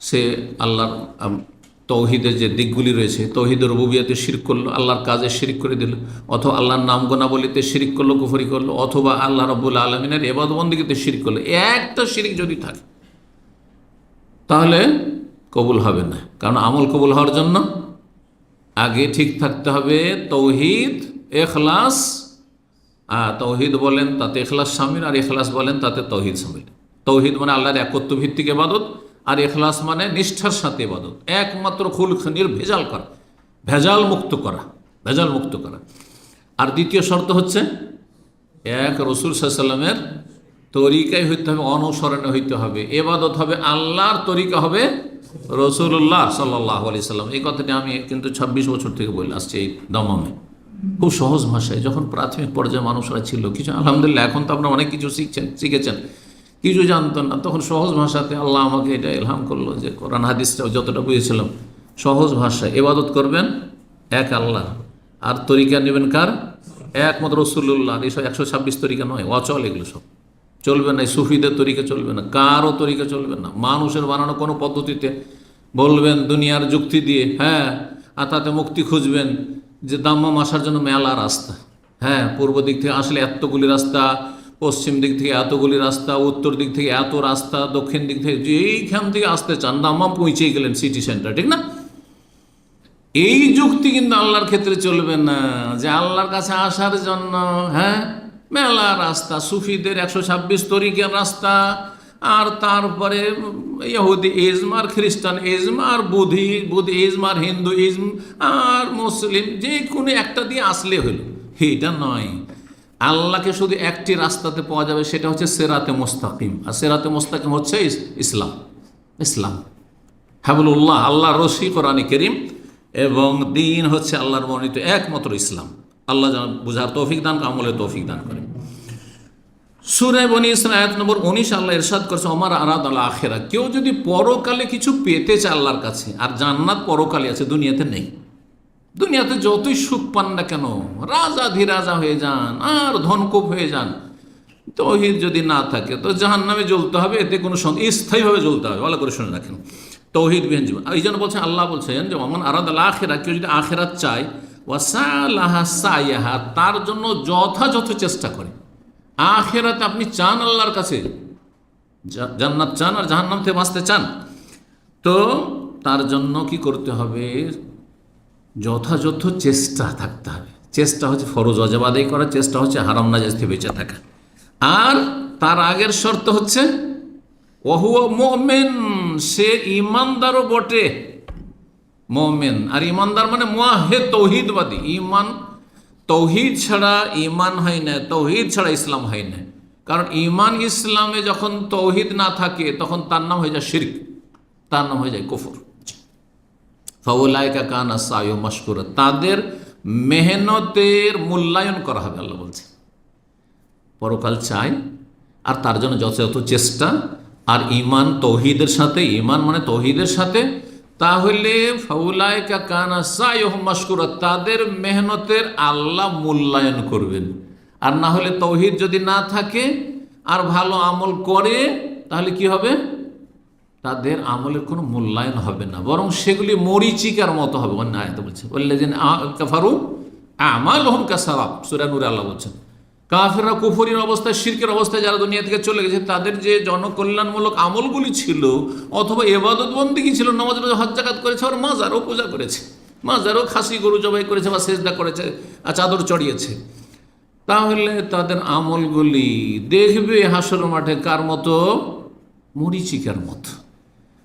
সে আল্লাহর তৌহিদের যে দিকগুলি রয়েছে, তৌহিদের রুবুবিয়তে শিরক করলো, আল্লাহর কাজে শিরক করে দিল, অথবা আল্লাহর নাম গোনাবলিতে শিরক করলো, কুফরি করলো, অথবা আল্লাহ রাব্বুল আলামিনের ইবাদত বন্দেগীতে শিরক করলো, একটা শিরক যদি থাকে তাহলে কবুল হবে না। কারণ আমল কবুল হওয়ার জন্য আগে ঠিক থাকতে হবে তৌহিদ, ইখলাস। তৌহিদ বলেন তাতে ইখলাস শামিল, আর ইখলাস বলেন তাতে তৌহিদ শামিল। তৌহিদ মানে আল্লাহর একত্ব ভিত্তিক ইবাদত, আর ইখলাস মানে নিষ্ঠার সাথে ইবাদত, একমাত্র খুলক নির্ভেজাল করা, ভেজাল মুক্ত করা, ভেজাল মুক্ত করা। আর দ্বিতীয় শর্ত হচ্ছে এক রাসূল সাল্লাল্লাহু আলাইহি ওয়াসাল্লামের তরিকায় হইতে হবে, অনুসরণে হইতে হবে, ইবাদত হবে আল্লাহর তরিকা হবে রাসূলুল্লাহ সাল্লাল্লাহু আলাইহি ওয়াসাল্লাম। এই কথাটি আমি কিন্তু 26 বছর থেকে বলে আসছি এই দমামে, খুব সহজ ভাষায়। যখন প্রাথমিক পর্যায়ে মানুষরা ছিল কিছু, আলহামদুলিল্লাহ এখন তো আপনারা অনেক কিছু শিখেছেন, কিছু জানতেন না, তখন সহজ ভাষাতে আল্লাহ আমাকে এটা ইলহাম করলো যে কোরআন হাদিসটাও যতটা বুঝেছিলাম সহজ ভাষায় ইবাদত করবেন এক আল্লাহ, আর তরিকা নেবেন কার? একমাত্র রাসূলুল্লাহ। এইসব 126 তরিকা নয়, অচল, এগুলো সব চলবে না। সুফিদের তরিকা চলবে না, কারও তরিকা চলবে না। মানুষের বানানো কোনো পদ্ধতিতে বলবেন দুনিয়ার যুক্তি দিয়ে, হ্যাঁ, আর তাতে মুক্তি খুঁজবেন যে দাম্মাম আসার জন্য মেলা রাস্তা, হ্যাঁ, পূর্ব দিক থেকে আসলে এতগুলি রাস্তা, পশ্চিম দিক থেকে এতগুলি রাস্তা, উত্তর দিক থেকে এত রাস্তা, দক্ষিণ দিক থেকে যেইখান থেকে আসতে চান দাম্মাম পৌঁছে গেলেন সিটি সেন্টার, ঠিক না? এই যুক্তি কিন্তু আল্লাহর ক্ষেত্রে চলবে না, যে আল্লাহর কাছে আসার জন্য, হ্যাঁ, মেলা রাস্তা, সুফিদের 126 তরিকার রাস্তা, আর তারপরে ইহুদি ইজম, আর খ্রিস্টান ইজম, আর বুদ্ধি ইজম, আর হিন্দু ইজম, আর মুসলিম, যে কোনো একটা দিয়ে আসলে হইল। এইটা নয়। আল্লাহকে শুধু একটি রাস্তাতে পাওয়া যাবে, সেটা হচ্ছে সিরাতে মুস্তাকিম। আর সিরাতে মুস্তাকিম হচ্ছে ইসলাম। ইসলাম হাবলুল্লাহ, আল্লাহর রশি কোরআন কারীম, এবং দিন হচ্ছে আল্লাহর মনোনীত একমাত্র ইসলাম। আল্লাহ যেন বুঝার তৌফিক দান, আমলের তৌফিক দান করেন। সূরা বনী ইসরাঈল আয়াত নম্বর 19 আল্লাহ ইরশাদ করেছে, ওমার আরাদাল আখিরা, কেউ যদি পরকালে কিছু পেতে চায় আল্লাহর কাছে, আর জান্নাত পরকালে আছে, দুনিয়াতে নেই। দুনিয়াতে যতই সুখ পান না কেন, রাজা হয়ে যান আর ধনকুপ হয়ে যান, তৌহিদ যদি না থাকে তো জাহান্নামে জ্বলতে হবে। এতে কোনো স্থায়ীভাবে জ্বলতে হবে। ভালো করে শুনে রাখেন, তৌহিদ বিহীন জীবন। এই জন্য বলছেন, আল্লাহ বলছেন যে ওমান আরাদাল আখিরা, কেউ যদি আখিরাত চায়, ওয়াসালাহা সাইয়াহা, তার জন্য যথাযথ চেষ্টা করে। আখিরাতে আপনি চান আল্লাহর কাছে, জান্নাত চান আর জাহান্নাম থেকে বাঁচতে চান, তো তার জন্য কি করতে হবে? যথাযথ চেষ্টা থাকতে হবে। চেষ্টা হচ্ছে ফরজ ওয়াজিব আদায় করা, চেষ্টা হচ্ছে হারাম নাজায়েজ থেকে বেঁচে থাকা। আর তার আগের শর্ত হচ্ছে ওয়াহুয়া মুমিন, সে ঈমানদারও বটে। মুমিন আর ঈমানদার মানে মুওয়াহহিদ, তৌহিদবাদী। ঈমান, তৌহিদ ছাড়া ঈমান হয় না, তৌহিদ ছাড়া ইসলাম হয় না। কারণ ঈমান ইসলামে যখন তৌহিদ না থাকে, তখন তার নাম হয়ে যায় শিরক, তার নাম হয়ে যায় কুফর। ফাউলাইকা কানা সায়ু মাশকুরা, তাদের মেহনতের মূল্যায়ন করা হবে। আল্লাহ বলছে পরকাল চাই, আর তার জন্য যথাযথ চেষ্টা, আর ঈমান তৌহিদের সাথে, ঈমান মানে তৌহিদের সাথে, তাহলে ফাউলাইকা কানা সায়ু মাশকুরা, তাদের মেহনতের আল্লাহ মূল্যায়ন করবেন। আর না হলে তৌহিদ যদি না থাকে আর ভালো আমল করে, তাহলে কি হবে? তাদের আমলের কোনো মূল্যায়ন হবে না, বরং সেগুলি মরিচিকার মতো হবে। অন্য আয়াতে বলছে ওয়াল্লাযিনা কাফারু আমালুহুম কাসারাব, সূরা নূরে আল্লাহ বলছেন, কাফেররা কুফরির অবস্থায়, শিরকের অবস্থায় যারা দুনিয়া থেকে চলে গেছে, তাদের যে জনকল্যাণমূলক আমলগুলি ছিল, অথবা ইবাদত বন্দেগী ছিল, নামাজ রোজা হজ যাকাত করেছে, আর মাজারও পূজা করেছে, মাজারও খাসি গরু জবাই করেছে বা সেজদা করেছে, আর চাদর চড়িয়েছে, তাহলে তাদের আমলগুলি দেখবে হাসর মাঠে কার মতো? মরিচিকার মতো।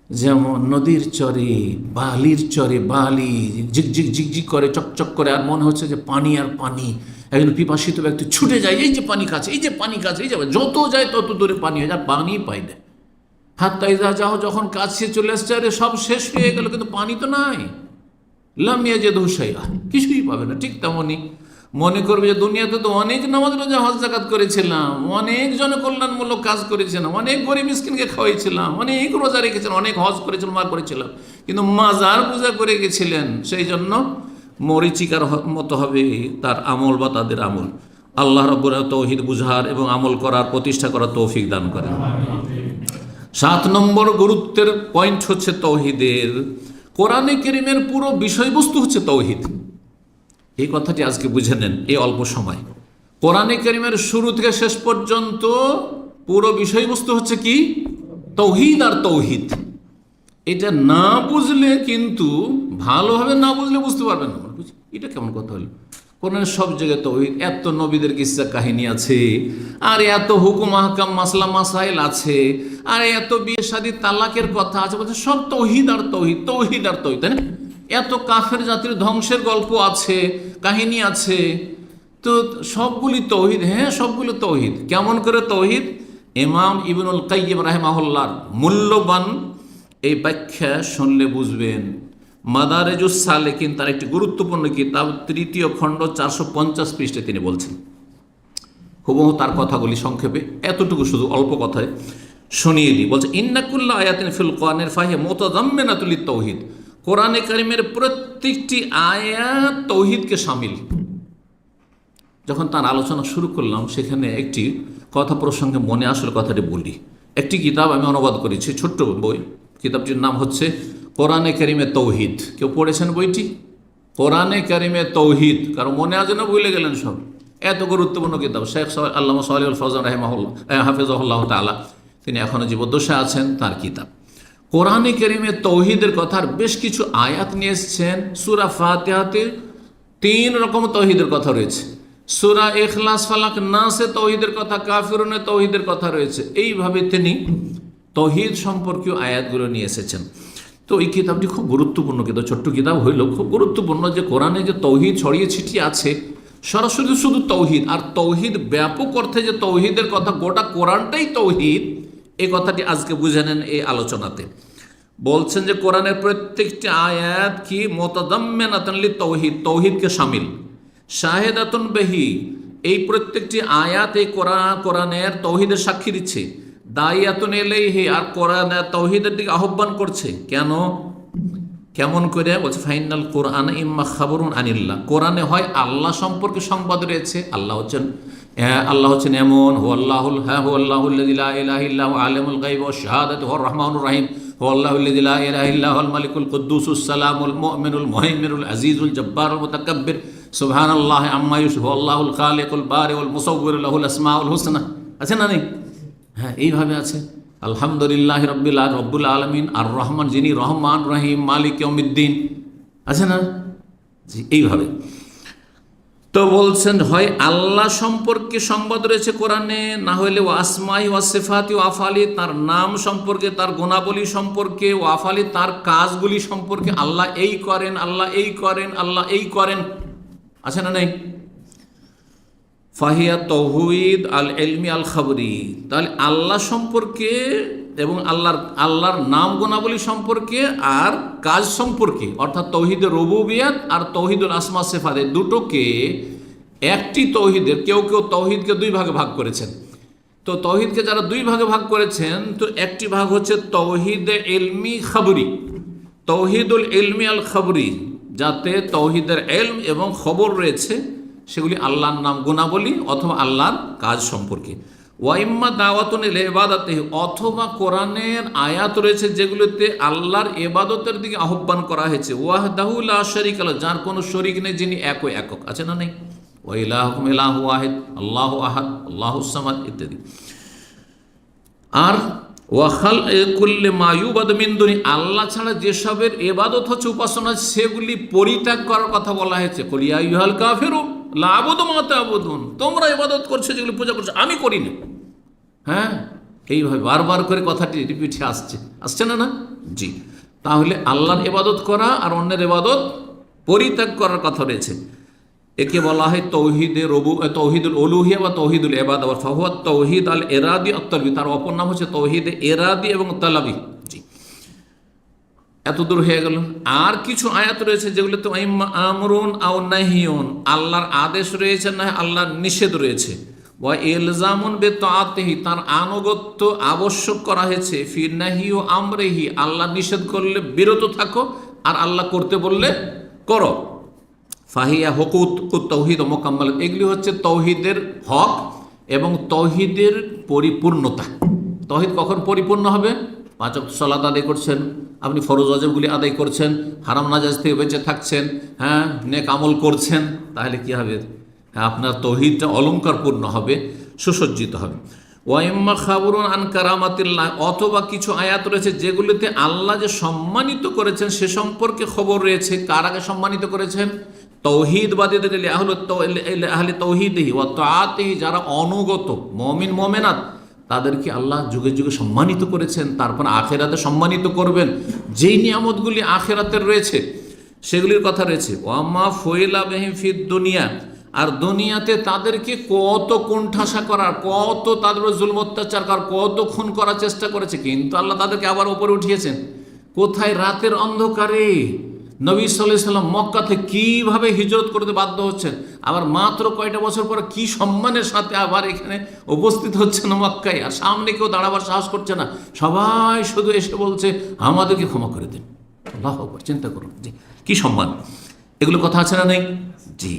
যেমন নদীর চরে, বালির চরে, বালি ঝিকঝিক ঝিকঝিক করে, চকচক করে, আর মনে হচ্ছে যে পানি আর পানি। একজন পিপাসিত ব্যক্তি ছুটে যায়, এই যে পানি কাছে, এই যে পানি কাছে, এই যাবে, যত যায় তত দূরে পানি হয়ে যায়, পানি পাই না। হাত্তা ইযা যাও, যখন কাছে চলে আসছে, আরে সব শেষ হয়ে গেল, কিন্তু পানি তো নাই। লাম ইয়াজিদহু শাইআ, কিছুই পাবে না। ঠিক তেমনই মনে করবে যে দুনিয়াতে তো অনেক নামাজ রোজা হজ যাকাত করেছিলাম, অনেক জনকল্যাণমূলক কাজ করেছিলাম, অনেক গরিব মিসকিনকে খাওয়াইছিলাম, অনেক রোজা রেখেছিলাম, অনেক হজ করেছিলাম, করেছিলাম, কিন্তু মাজার পূজা করে গেছিলেন, সেই জন্য মরিচিকার মতো হবে তার আমল বা তাদের আমল। আল্লাহ রাব্বুল আলামিন তৌহিদ বুঝার এবং আমল করার, প্রতিষ্ঠা করার তৌফিক দান করেন। 7 নম্বর গুরুত্বের পয়েন্ট হচ্ছে তৌহিদের। কোরআনে কারীমের পুরো বিষয়বস্তু হচ্ছে তৌহিদ। এই কথাটি আজকে বুঝে নেন এই অল্প সময়। কোরআনে কারীমের শুরু থেকে শেষ পর্যন্ত পুরো বিষয়বস্তু হচ্ছে কি? তৌহিদ আর তৌহিদ। এটা না বুঝলে কিন্তু, ভালোভাবে না বুঝলে বুঝতে পারবেন না। এটা কেমন কথা হলো? কোরআনের সব জায়গায় তৌহিদ, এত নবীদের কিসসা কাহিনী আছে, আর এত হুকুম আহকাম মাসলা মাসাইল আছে, আর এত বিয়ে শাদী তালাকের কথা আছে, বলছে সব তৌহিদ আর তৌহিদ, তৌহিদ আর তৌহিদ, তাই না? এত কাফের জাতির ধ্বংসের গল্প আছে, কাহিনী আছে, তো সবগুলি তৌহিদ। হ্যাঁ, সবগুলো তৌহিদ। কেমন করে তৌহিদ? ইমাম ইবনুল কাইয়িম রাহিমাহুল্লাহর মূল্যবান এই ব্যাখ্যা শুনলে বুঝবেন। মাদারেজুস সালেকিন, তার একটি গুরুত্বপূর্ণ কিতাব, 3য় খণ্ড 450 পৃষ্ঠায় তিনি বলছেন, হুবহু তার কথাগুলি সংক্ষেপে এতটুকু শুধু অল্প কথায় শুনিয়ে দিই। বলছে ইন্না কুল্লা আয়াতিন ফিল কোরআনিল ফাহিয়া মুতাযাম্মিনাতুল লিত-তাওহীদ, কোরআনে কারিমের প্রত্যেকটি আয়াত তৌহিদকে শামিল। যখন তার আলোচনা শুরু করলাম, সেখানে একটি কথা প্রসঙ্গে মনে আসলে কথাটি বলি। একটি কিতাব আমি অনুবাদ করেছি, ছোট্ট বই। কিতাবটির নাম হচ্ছে কোরআনে কারিমে তৌহিদ। কেউ পড়েছেন বইটি? কোরআনে কারিমে তৌহিদ। কারণ মনে আছে না, ভুলে গেলেন সব? এত গুরুত্বপূর্ণ কিতাব। শেখ আল্লামা সালেহুল ফৌজান রাহিমাহুল্লাহ হাফিজাহুল্লাহ তাআলা, তিনি এখনও জীবদ্দশায় আছেন, তার কিতাব। কোরআনে কারিমে তৌহিদের কথার বেশ কিছু আয়াত নিয়ে এসেছেন। সূরা ফাতিহাতে 3 রকম তৌহিদের কথা রয়েছে। সূরা ইখলাস, ফালাক, নাসে তৌহিদের কথা, কাফিরুনে তৌহিদের কথা রয়েছে। এইভাবে তিনি তৌহিদ সম্পর্কীয় আয়াতগুলো নিয়ে এসেছেন। তো এই কিতাবটি খুব গুরুত্বপূর্ণ কিতাব। ছোট্ট কিতাব হইলেও খুব গুরুত্বপূর্ণ, যে কোরআনে যে তৌহিদ ছড়িয়ে ছিটিয়ে আছে, সরাসরি শুধু তৌহিদ, আর তৌহিদ ব্যাপক অর্থে যে তৌহিদের কথা, গোটা কোরআনটাই তৌহিদ, এই কথাটি আজকে বুঝে নেন এই আলোচনাতে। বলছেন যে কোরআনের প্রত্যেকটি আয়াত কি মুতাদাম্মিনাতুন লিত-তাওহীদ, তৌহিদকে শামিল। শাহেদাতুন বিহি, এই প্রত্যেকটি আয়াত এই কোরআনের তৌহিদের সাক্ষী দিচ্ছে। দাইয়াতুন ইলাইহি, আর কোরআন তৌহিদের দিকে আহ্বান করছে। কেন, কেমন করে? বলছে ফাইনাল কোরআন ইম্মা খাবরুন আনিল্লাহ, কোরআনে হয় আল্লাহ সম্পর্কে সংবাদ রয়েছে। আল্লাহ হচ্ছেন এমন, হুয়াল্লাহুল্লাযী লা ইলাহা ইল্লা হুয়া আলিমুল গায়বি ওয়াশ শাহাদাতি হুয়ার রহমানুর রহিম, হুয়াল্লাহুল্লাযী লা ইলাহা ইল্লা হুয়াল মালিকুল কুদ্দুসুস সালামুল মুমিনুল মুহাইমিনুল আজিজুল জব্বারুল মুতাকাব্বির, সুবহানাল্লাহি আম্মা ইউশরিকুন, আল্লাহুল খালিকুল বারিউল মুসাউবিরু লাহুল আসমাউল হুসনা। আছে না নেই? হ্যাঁ, এইভাবে আছে। আলহামদুলিল্লাহি রব্বুল আলামিন, আর রহমান, যিনি রহমান রহিম, মালিক ইয়াউমিদ্দিন। আছে না? জি, এইভাবে। তো বলছেন হয় আল্লাহ সম্পর্কে সংবাদ রয়েছে কোরআনে, না হইলে ও আসমাই ওয়া সিফাতি ওয়া আফআলি, তার নাম সম্পর্কে, তার গুণাবলী সম্পর্কে, ও আফআলি, তার কাজগুলি সম্পর্কে। আল্লাহ এই করেন, আল্লাহ এই করেন, আল্লাহ এই করেন। আছে না নেই? ফাহিয়া তৌহিদ আল ইলমি আল খাবরি, তাহলে আল্লাহ সম্পর্কে এবং আল্লাহর নাম গুণাবলী সম্পর্কে আর কাজ সম্পর্কে, অর্থাৎ তৌহিদের রুবুবিয়াত আর তৌহিদুল আসমা সিফাত, দুটোকে একটি তৌহিদের, কেউ কেউ তৌহিদকে 2 ভাগে ভাগ করেছেন। তো তৌহিদকে যারা 2 ভাগে ভাগ করেছেন, তো একটি ভাগ হচ্ছে তৌহিদে ইলমি খাবরি, তৌহিদুল ইলমি আল খাবরি, যাতে তৌহিদের ইলম এবং খবর রয়েছে, সেগুলি আল্লাহর নাম গুণাবলী অথবা আল্লাহর কাজ সম্পর্কে। ওয়াইম্মা দাওয়াতুন ইলা ইবাদাতিহি, অথবা কোরআনের আয়াত রয়েছে যেগুলোতে আল্লাহর ইবাদতের দিকে আহ্বান করা হয়েছে। ওয়াহদাহু লা শারীকা লাহু, যার কোনো শরীক নেই, যিনি একক। আছে না নেই? ওয়া ইলাহুকুম ইলাহু ওয়াহিদ, আল্লাহু আহাদ, আল্লাহুস সামাদ ইত্যাদি। আর ওয়া খালকুল্লি মা ইউবাদু মিন দুনি, আল্লাহ ছাড়া যেসবের ইবাদত হচ্ছে, উপাসনা, সেগুলি পরিত্যাগ করার কথা বলা হয়েছে। কুল ইয়া আইয়ুহাল কাফিরুন লা আ'বুদু মা তা'বুদুন, তোমরা ইবাদত করছো যেগুলি পূজা করছো, আমি করি না। হ্যাঁ, এইভাবে বারবার করে কথাটি রিপিটে আসছে না? জি। তাহলে আল্লাহর ইবাদত করা আর অন্যের ইবাদত পরিত্যাগ করার কথা রয়েছে। একে বলা হয় তৌহিদুল উলুহিয়া বা তৌহিদুল ইবাদা, ওয়া ফাহুয়া তৌহিদ আল ইরাদি আত তালবি, তার অপর নাম হচ্ছে তৌহিদ ইরাদি এবং তালাবি। জি, এত দূর হয়ে গেল। আর কিছু আয়াত রয়েছে যেগুলোতে আমরুন আও নাহিয়ুন, আল্লাহর আদেশ রয়েছে, না আল্লাহর নিষেধ রয়েছে। ওয়া ইলজামুন বিতাআতিহি, তার আনুগত্য আবশ্যক করা হয়েছে। ফি নাহি ও আমরিহি, আল্লাহ নিষেধ করলে বিরত থাকো, আর আল্লাহ করতে বললে করো। ফাহিয়া হুকুক তাওহীদ ও মুকাম্মালাত, এগুলি হচ্ছে তৌহিদের হক এবং তৌহিদের পরিপূর্ণতা। তৌহিদ কখন পরিপূর্ণ হবে? 5 ওয়াক্ত সালাত আদায় করছেন, আপনি ফরজ ওয়াজিবগুলি আদায় করছেন, হারাম নাজায়েজ থেকে বেঁচে থাকছেন, হ্যাঁ, নেক আমল করছেন, তাহলে কি হবে? আপনার তৌহিদটা অলঙ্কারপূর্ণ হবে, সুসজ্জিত হবে। ওয়াইম্মা খাবরুন আন কারামাতিল্লাহ, অথবা কিছু আয়াত রয়েছে যেগুলিতে আল্লাহ যে সম্মানিত করেছেন সে সম্পর্কে খবর রয়েছে। কার আগে সম্মানিত করেছেন? তৌহিদবাদীদের, আহলে তৌহিদিহি ওয়া তাআতিহি, যারা অনুগত মুমিন মুমিনাত, তাদেরকে আল্লাহ যুগে যুগে সম্মানিত করেছেন। তারপর আখিরাতে সম্মানিত করবেন। যেই নিয়ামতগুলি আখিরাতের রয়েছে সেগুলির কথা রয়েছে। ওয়ামা ফুইলা বিহিম ফিদ দুনিয়া, আর দুনিয়াতে তাদেরকে কত কোণঠাসা করার, কত তাদের জুলম অত্যাচার করার, কত খুন করার চেষ্টা করেছে, কিন্তু আল্লাহ তাদেরকে আবার উপরে উঠিয়েছেন। কোথায়? রাতের অন্ধকারে। নবী সাল্লাল্লাহু আলাইহি সাল্লাম মক্কা থেকে কীভাবে হিজরত করতে বাধ্য হচ্ছেন, আবার মাত্র কয়টা বছর পরে কি সম্মানের সাথে আবার এখানে উপস্থিত হচ্ছেন মক্কায়, আর সামনে কেউ দাঁড়াবার সাহস করছে না। সবাই শুধু এসে বলছে আমাদেরকে ক্ষমা করে দিন। আল্লাহু আকবার, চিন্তা করুন জি কি সম্মান, এগুলো কথা আছে না নেই? জি।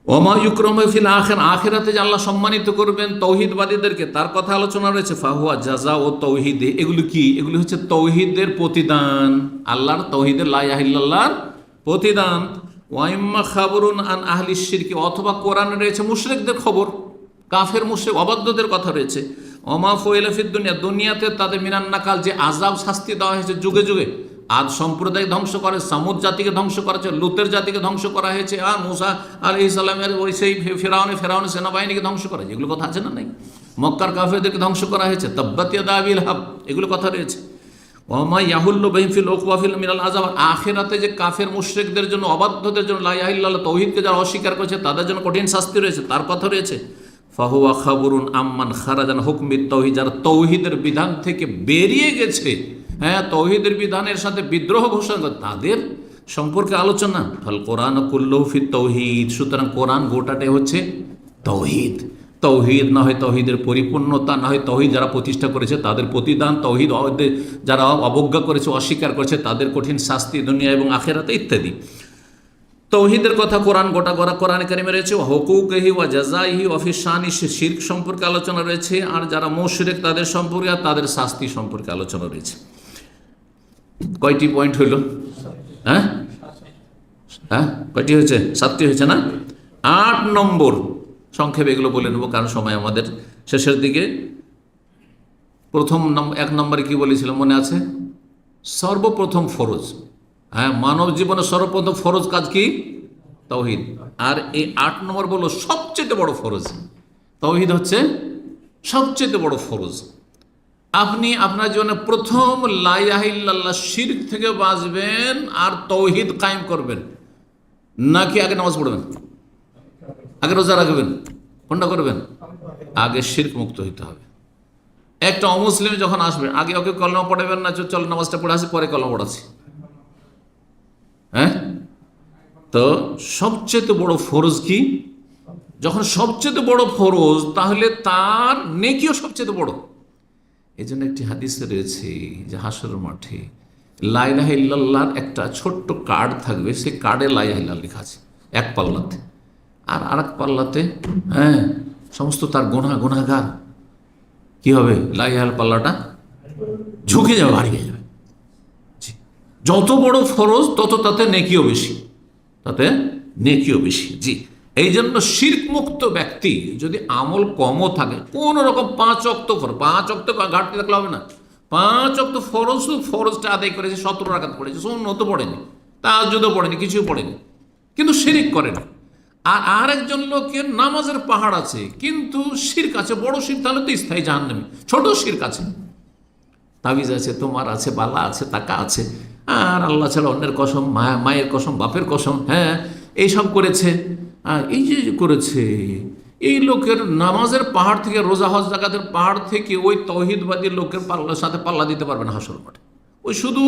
ওমা ইউকরামু ফিল আখিরাতে যে আল্লাহ সম্মানিত করবেন তৌহিদবাদীদেরকে, তার কথা আলোচনা রয়েছে। ফাহুয়া জাযা ও তৌহিদে, এগুলো কি? এগুলো হচ্ছে তৌহিদের প্রতিদান, আল্লাহর তৌহিদের লা ইলাহা ইল্লাল্লাহর প্রতিদান। ওয়াইম্মা খাবরুন আন আহলি শিরকি, অথবা কোরআনে রয়েছে মুশরিকদের খবর, কাফের মুশরিক অবাধ্যদের কথা রয়েছে। ওমা ফুইলা ফিদ দুনিয়া, দুনিয়াতে তাদের মিনান নাকাল, যে আযাব শাস্তি দেওয়া হয়েছে যুগে যুগে। আদ সম্প্রদায় ধ্বংস করে, সামুদ জাতিকে ধ্বংস করা হয়েছে, লুতের জাতিকে ধ্বংস করা হয়েছে, আর মুসা আলাইহিস সালামের ওই সেই ফেরাউনের সেনাবাহিনীকে ধ্বংস করা হয়েছে, এগুলো কথা আছে না নাই? মক্কার কাফেরদেরকে ধ্বংস করা হয়েছে, তাব্বাত ইয়াদা আবি লাহাব, এগুলো কথা রয়েছে। ওমা ইয়াহুল্লু বিহিম ফিল উকওয়াফিল মিনাল আযাব, আখিরাতে যে কাফের মুশরিকদের জন্য, অবাধ্যদের জন্য, লা ইলাহা ইল্লাল্লাহ তৌহিদকে যারা অস্বীকার করেছে তাদের জন্য কঠিন শাস্তি রয়েছে, তার কথা রয়েছে। ফাহুয়া খাবরুন আম্মান খারাজান হুকমিত তৌহিদ, যারা তৌহিদের বিধান থেকে বেরিয়ে গেছে, হ্যাঁ তৌহিদের বিধানের সাথে বিদ্রোহ ঘোষণা করে, তাদের সম্পর্কে আলোচনা। ফাল কোরআন কুল্লুহু ফিত তৌহিদ, সুতরাং কোরআন গোটাটাই হচ্ছে তৌহিদ। তৌহিদ না হয় তৌহিদের পরিপূর্ণতা, না হয় তৌহিদ যারা প্রতিষ্ঠা করেছে তাদের প্রতিদান, তৌহিদ যারা অবজ্ঞা করেছে, অস্বীকার করেছে তাদের কঠিন শাস্তি দুনিয়া এবং আখিরাতে ইত্যাদি। তৌহিদের কথা কোরআন গোটা গোটা কোরআনে কারিমে রয়েছে। হুকুকিহি ওয়া জাযাইহি ওয়া ফি শানি, শিরক সম্পর্কে আলোচনা রয়েছে, আর যারা মুশরিক তাদের সম্পর্কে আর তাদের শাস্তি সম্পর্কে আলোচনা রয়েছে। কয়টি পয়েন্ট হইল? হ্যাঁ হ্যাঁ কয়টি হয়েছে? 7টি হয়েছে না? 8 নম্বর সংক্ষেপে এগুলো বলে নেব, কারণ সময় আমাদের শেষের দিকে। প্রথম 1 নম্বরে কি বলেছিলাম মনে আছে? সর্বপ্রথম ফরজ, হ্যাঁ মানব জীবনের সর্বপ্রথম ফরজ কাজ কি? তাওহীদ। আর এই 8 নম্বর বলল সবচেয়ে বড় ফরজ, তাওহীদ হচ্ছে সবচেয়ে বড় ফরজ। আপনি আপনার জীবনে প্রথম লা ইলাহা ইল্লাল্লাহ শিরক থেকে বাঁচবেন আর তাওহীদ কায়েম করবেন, নাকি আগে নামাজ পড়বেন, আগে রোজা রাখবেন, কোনটা করবেন? আগে শিরক মুক্ত হইতে হবে। একটা অমুসলিম যখন আসবে, আগে ওকে কলমা পড়াবেন না, চল নামাজটা পড়ে আসি পরে কলমা পড়াচ্ছি, হ্যাঁ? তো সবচেয়ে বড় ফরজ কি? যখন সবচেয়ে বড় ফরজ, তাহলে তার নেকিও সবচেয়ে বড়। এই জন্য একটি হাদিসে রয়েছে যে হাসরের মাঠে লা ইলাহা ইল্লাল্লাহর একটা ছোট্ট কার্ড থাকবে, সেই কার্ডে লা ইলাহা ইল্লাল্লাহ লেখা আছে এক পাল্লাতে, আর আরেক পাল্লাতে হ্যাঁ সমস্ত তার গুনাহগার কি হবে? লা ইলাহা পাল্লাটা ঝুঁকে যাবে, ভারী হয়ে যাবে। যত বড় ফরজ তত তাতে নেকিও বেশি, তাতে নেকিও বেশি। জি, এই জন্য শিরক মুক্ত ব্যক্তি যদি আমল কমও থাকে, কোন রকম 5 ওয়াক্ত ফরজ, 5 ওয়াক্ত ঘাটতি থাকলে হবে না। 5 ওয়াক্ত ফরজটা আদায় করেছে, 17 রাকাত পড়েছে, সুন্নত পড়েনি, তাহাজ্জুদও পড়েনি, কিছু পড়েনি, কিন্তু শিরক করে না। আর আরেকজন লোকের নামাজের পাহাড় আছে কিন্তু শিরক আছে, বড় শিরক, তাহলে তো স্থায়ী জাহান্নামী। ছোট শিরক আছে, তাবিজ আছে, তোমার আছে, বালা আছে, টাকা আছে, আর আল্লাহ ছাড়া অন্যের কসম, মায়ের কসম, বাপের কসম, হ্যাঁ এইসব করেছে। এই যে করেছে, এই লোকের নামাজের পাহাড় থেকে, রোজা হজ জাকাতের পাহাড় থেকে ওই তৌহিদবাদী লোকের পাল্লার সাথে পাল্লা দিতে পারবে না হাসর মাঠে। ওই শুধু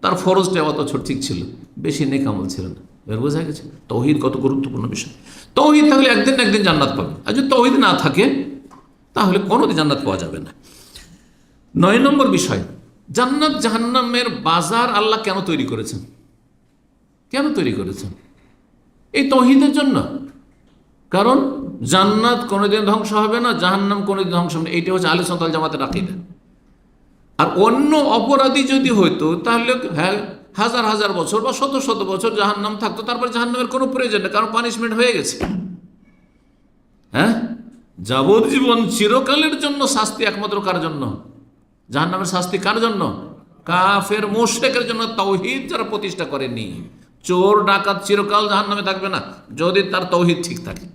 তার ফরজটা অত ঠিক ছিল, বেশি নেক আমল ছিল না। এর বোঝা গেছে তৌহিদ কত গুরুত্বপূর্ণ বিষয়। তৌহিদ থাকলে একদিন না একদিন জান্নাত পাবে, আর যদি তৌহিদ না থাকে তাহলে কোনোদিন জান্নাত পাওয়া যাবে না। 9 নম্বর বিষয়, জান্নাত জাহান্নামের বাজার আল্লাহ কেন তৈরি করেছেন? কেন তৈরি করেছেন? এই তৌহিদের জন্য। কারণ জান্নাত কোনোদিন ধ্বংস হবে না, জাহান্নাম কোনোদিন ধ্বংস হবে না, এইটা হচ্ছে আহলে সুন্নাত ওয়াল জামাতের আকীদা। আর অন্য অপরাধী যদি হইতো তাহলে হ্যাঁ হাজার হাজার বছর বা শত শত বছর জাহান্নাম থাকতো, তারপর জাহান্নামের কোনো প্রয়োজন নেই, কারণ পানিশমেন্ট হয়ে গেছে। হ্যাঁ, যাবজ্জীবন চিরকালের জন্য শাস্তি একমাত্র কার জন্য? জাহান্নামের শাস্তি কার জন্য? কাফের মুশরিকের জন্য, তাওহীদ যারা প্রতিষ্ঠা করেনি। চোর ডাকাত চিরকাল জাহান্নামে থাকবে না যদি তার তাওহীদ ঠিক থাকে।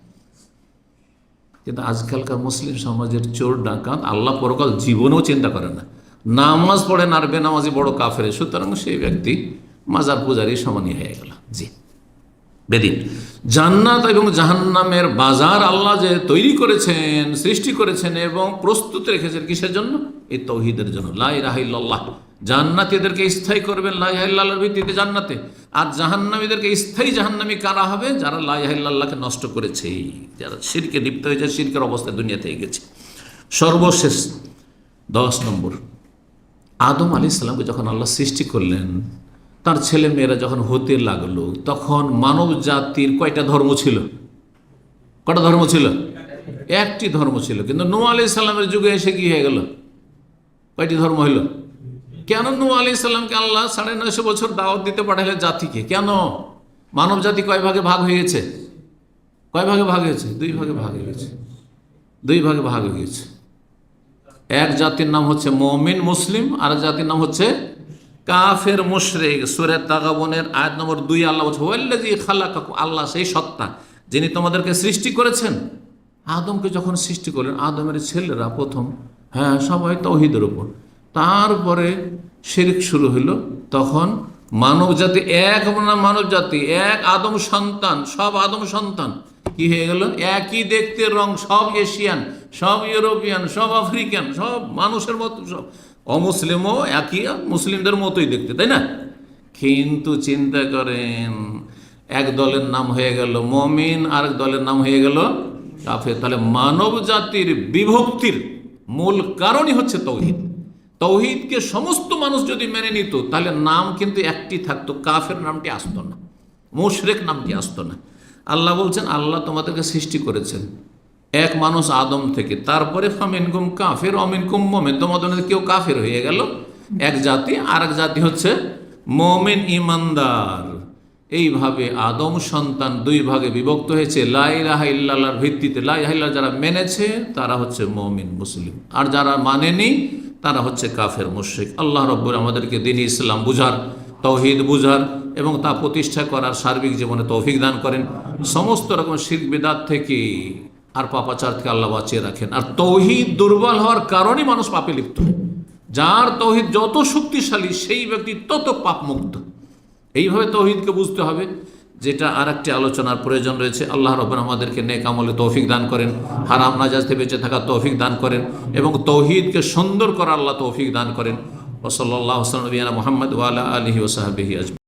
কিন্তু আজকালকার মুসলিম সমাজের চোর ডাকাত আল্লাহ পরকাল জীবনেও চিন্তা করে না, নামাজ পড়ে না, আর বেনামাজি বড় কাফের, সুতরাং সেই ব্যক্তি মাজার পূজারই সমানই হয়ে গেল। জি, বেদিন। জান্নাত এবং জাহান্নামের বাজার আল্লাহ যে তৈরি করেছেন, সৃষ্টি করেছেন এবং প্রস্তুত রেখেছেন কিসের জন্য? এই তাওহীদের জন্য। লা ইলাহা ইল্লাল্লাহ, জান্নাতীদেরকে স্থায়ী করবেন লা ইলাহা ইল্লাল্লাহর ভিত্তিতে জান্নাতে, আর জাহান্নামীদেরকে স্থায়ী জাহান্নামী কারা হবে? যারা লা ইলাহা ইল্লাল্লাহকে নষ্ট করেছে, যারা শিরকে লিপ্ত হয়েছে, শিরকের অবস্থায় দুনিয়াতে গেছে। সর্বশেষ 10 নম্বর, আদম আলাইহিস সালামকে যখন আল্লাহ সৃষ্টি করলেন, তার ছেলে মেয়েরা যখন হতে লাগলো, তখন মানব জাতির কয়টা ধর্ম ছিল? কটা ধর্ম ছিল? একটি ধর্ম ছিল। কিন্তু নূহ আলাইহিস সালামের যুগে এসে কি হয়ে গেল? কয়টি ধর্ম হইল? কেন নূহ আলাইহিস সালামকে আল্লাহ 950 বছর দাওয়াত দিতে পাঠালেন জাতিকে? কেন মানব জাতি কয় ভাগে ভাগ হয়ে গেছে? কয় ভাগে ভাগ হয়েছে? দুই ভাগে ভাগ হয়ে গেছে। দুই ভাগে ভাগ হয়ে গেছে। এক জাতির নাম হচ্ছে মুমিন মুসলিম, আর জাতির নাম হচ্ছে কাফের মুশরিক। সূরা তাগাবুনের আয়াত নম্বর 2 আল্লাহ বলছে, ওয়াল্লাযী খালাকাকুম, আল্লাহ সেই সত্তা যিনি তোমাদেরকে সৃষ্টি করেছেন। আদমকে যখন সৃষ্টি করলেন, আদমের ছেলেরা প্রথম সবাই তাওহীদের উপর, তারপরে শিরক শুরু হলো। তখন মানব জাতি এক না, মানব জাতি এক, আদম সন্তান, সব আদম সন্তান কি হয়ে গেল? একই দেখতে রং, সব এশিয়ান, সব ইউরোপিয়ান, সব আফ্রিকান, সব মানুষের মতো, সব অমুসলিমও একই মুসলিমদের মতোই দেখতে, তাই না? কিন্তু চিন্তা করেন, এক দলের নাম হয়ে গেল মুমিন, আরেক দলের নাম হয়ে গেল কাফের। তাহলে মানব জাতির বিভক্তির মূল কারণই হচ্ছে তৌহিদ। তৌহিদকে সমস্ত মানুষ যদি মেনে নিত, তাহলে নাম কিন্তু একটি থাকতো, কাফের নামটি আসতো না, মুশরিক নামটি আসতো না। আল্লাহ বলছেন, আল্লাহ তোমাদেরকে সৃষ্টি করেছেন এক মানুষ আদম থেকে, তারপরে ফামিনকুম কাফের অমিনকুম মুমিন, তোমাদের মধ্যে কেউ কাফের হয়ে গেল, এক জাতি। আর এক জাতি হচ্ছে মুমিন ইমানদার। এইভাবে আদম সন্তান দুই ভাগে বিভক্ত হয়েছে লা ইলাহা ইল্লাল্লাহর ভিত্তিতে। লা ইলাহা ইল্লাল্লাহ যারা মেনেছে তারা হচ্ছে মুমিন মুসলিম, আর যারা মানেনি তারা হচ্ছে কাফের মুশরিক। আল্লাহ রাব্বুল আমাদেরকে দ্বীন-ই ইসলাম বুঝার, তাওহীদ বুঝার এবং তা প্রতিষ্ঠা করার সার্বিক জীবনে তৌফিক দান করেন। সমস্ত রকম শিরক বিদআত থেকে আর পাপাচার থেকে আল্লাহ বাঁচিয়ে রাখেন। আর তৌহীদ দুর্বল হওয়ার কারণে মানুষ পাপে লিপ্ত হয়। যার তৌহীদ যত শক্তিশালী, সেই ব্যক্তি তত পাপ মুক্ত। এইভাবে তৌহীদকে বুঝতে হবে, যেটা আর একটি আলোচনার প্রয়োজন রয়েছে। আল্লাহ রাব্বুল আমাদেরকে নেক আমলে তৌফিক দান করেন, হারাম নাজায়েজ থেকে বেঁচে থাকার তৌফিক দান করেন এবং তৌহীদকে সুন্দর করার আল্লাহ তৌফিক দান করেন। ওয়া সাল্লাল্লাহু আলা নবিয়িনা মুহাম্মদ ওয়া আলা আলিহি ওয়া সাহবিহি আজমাইন।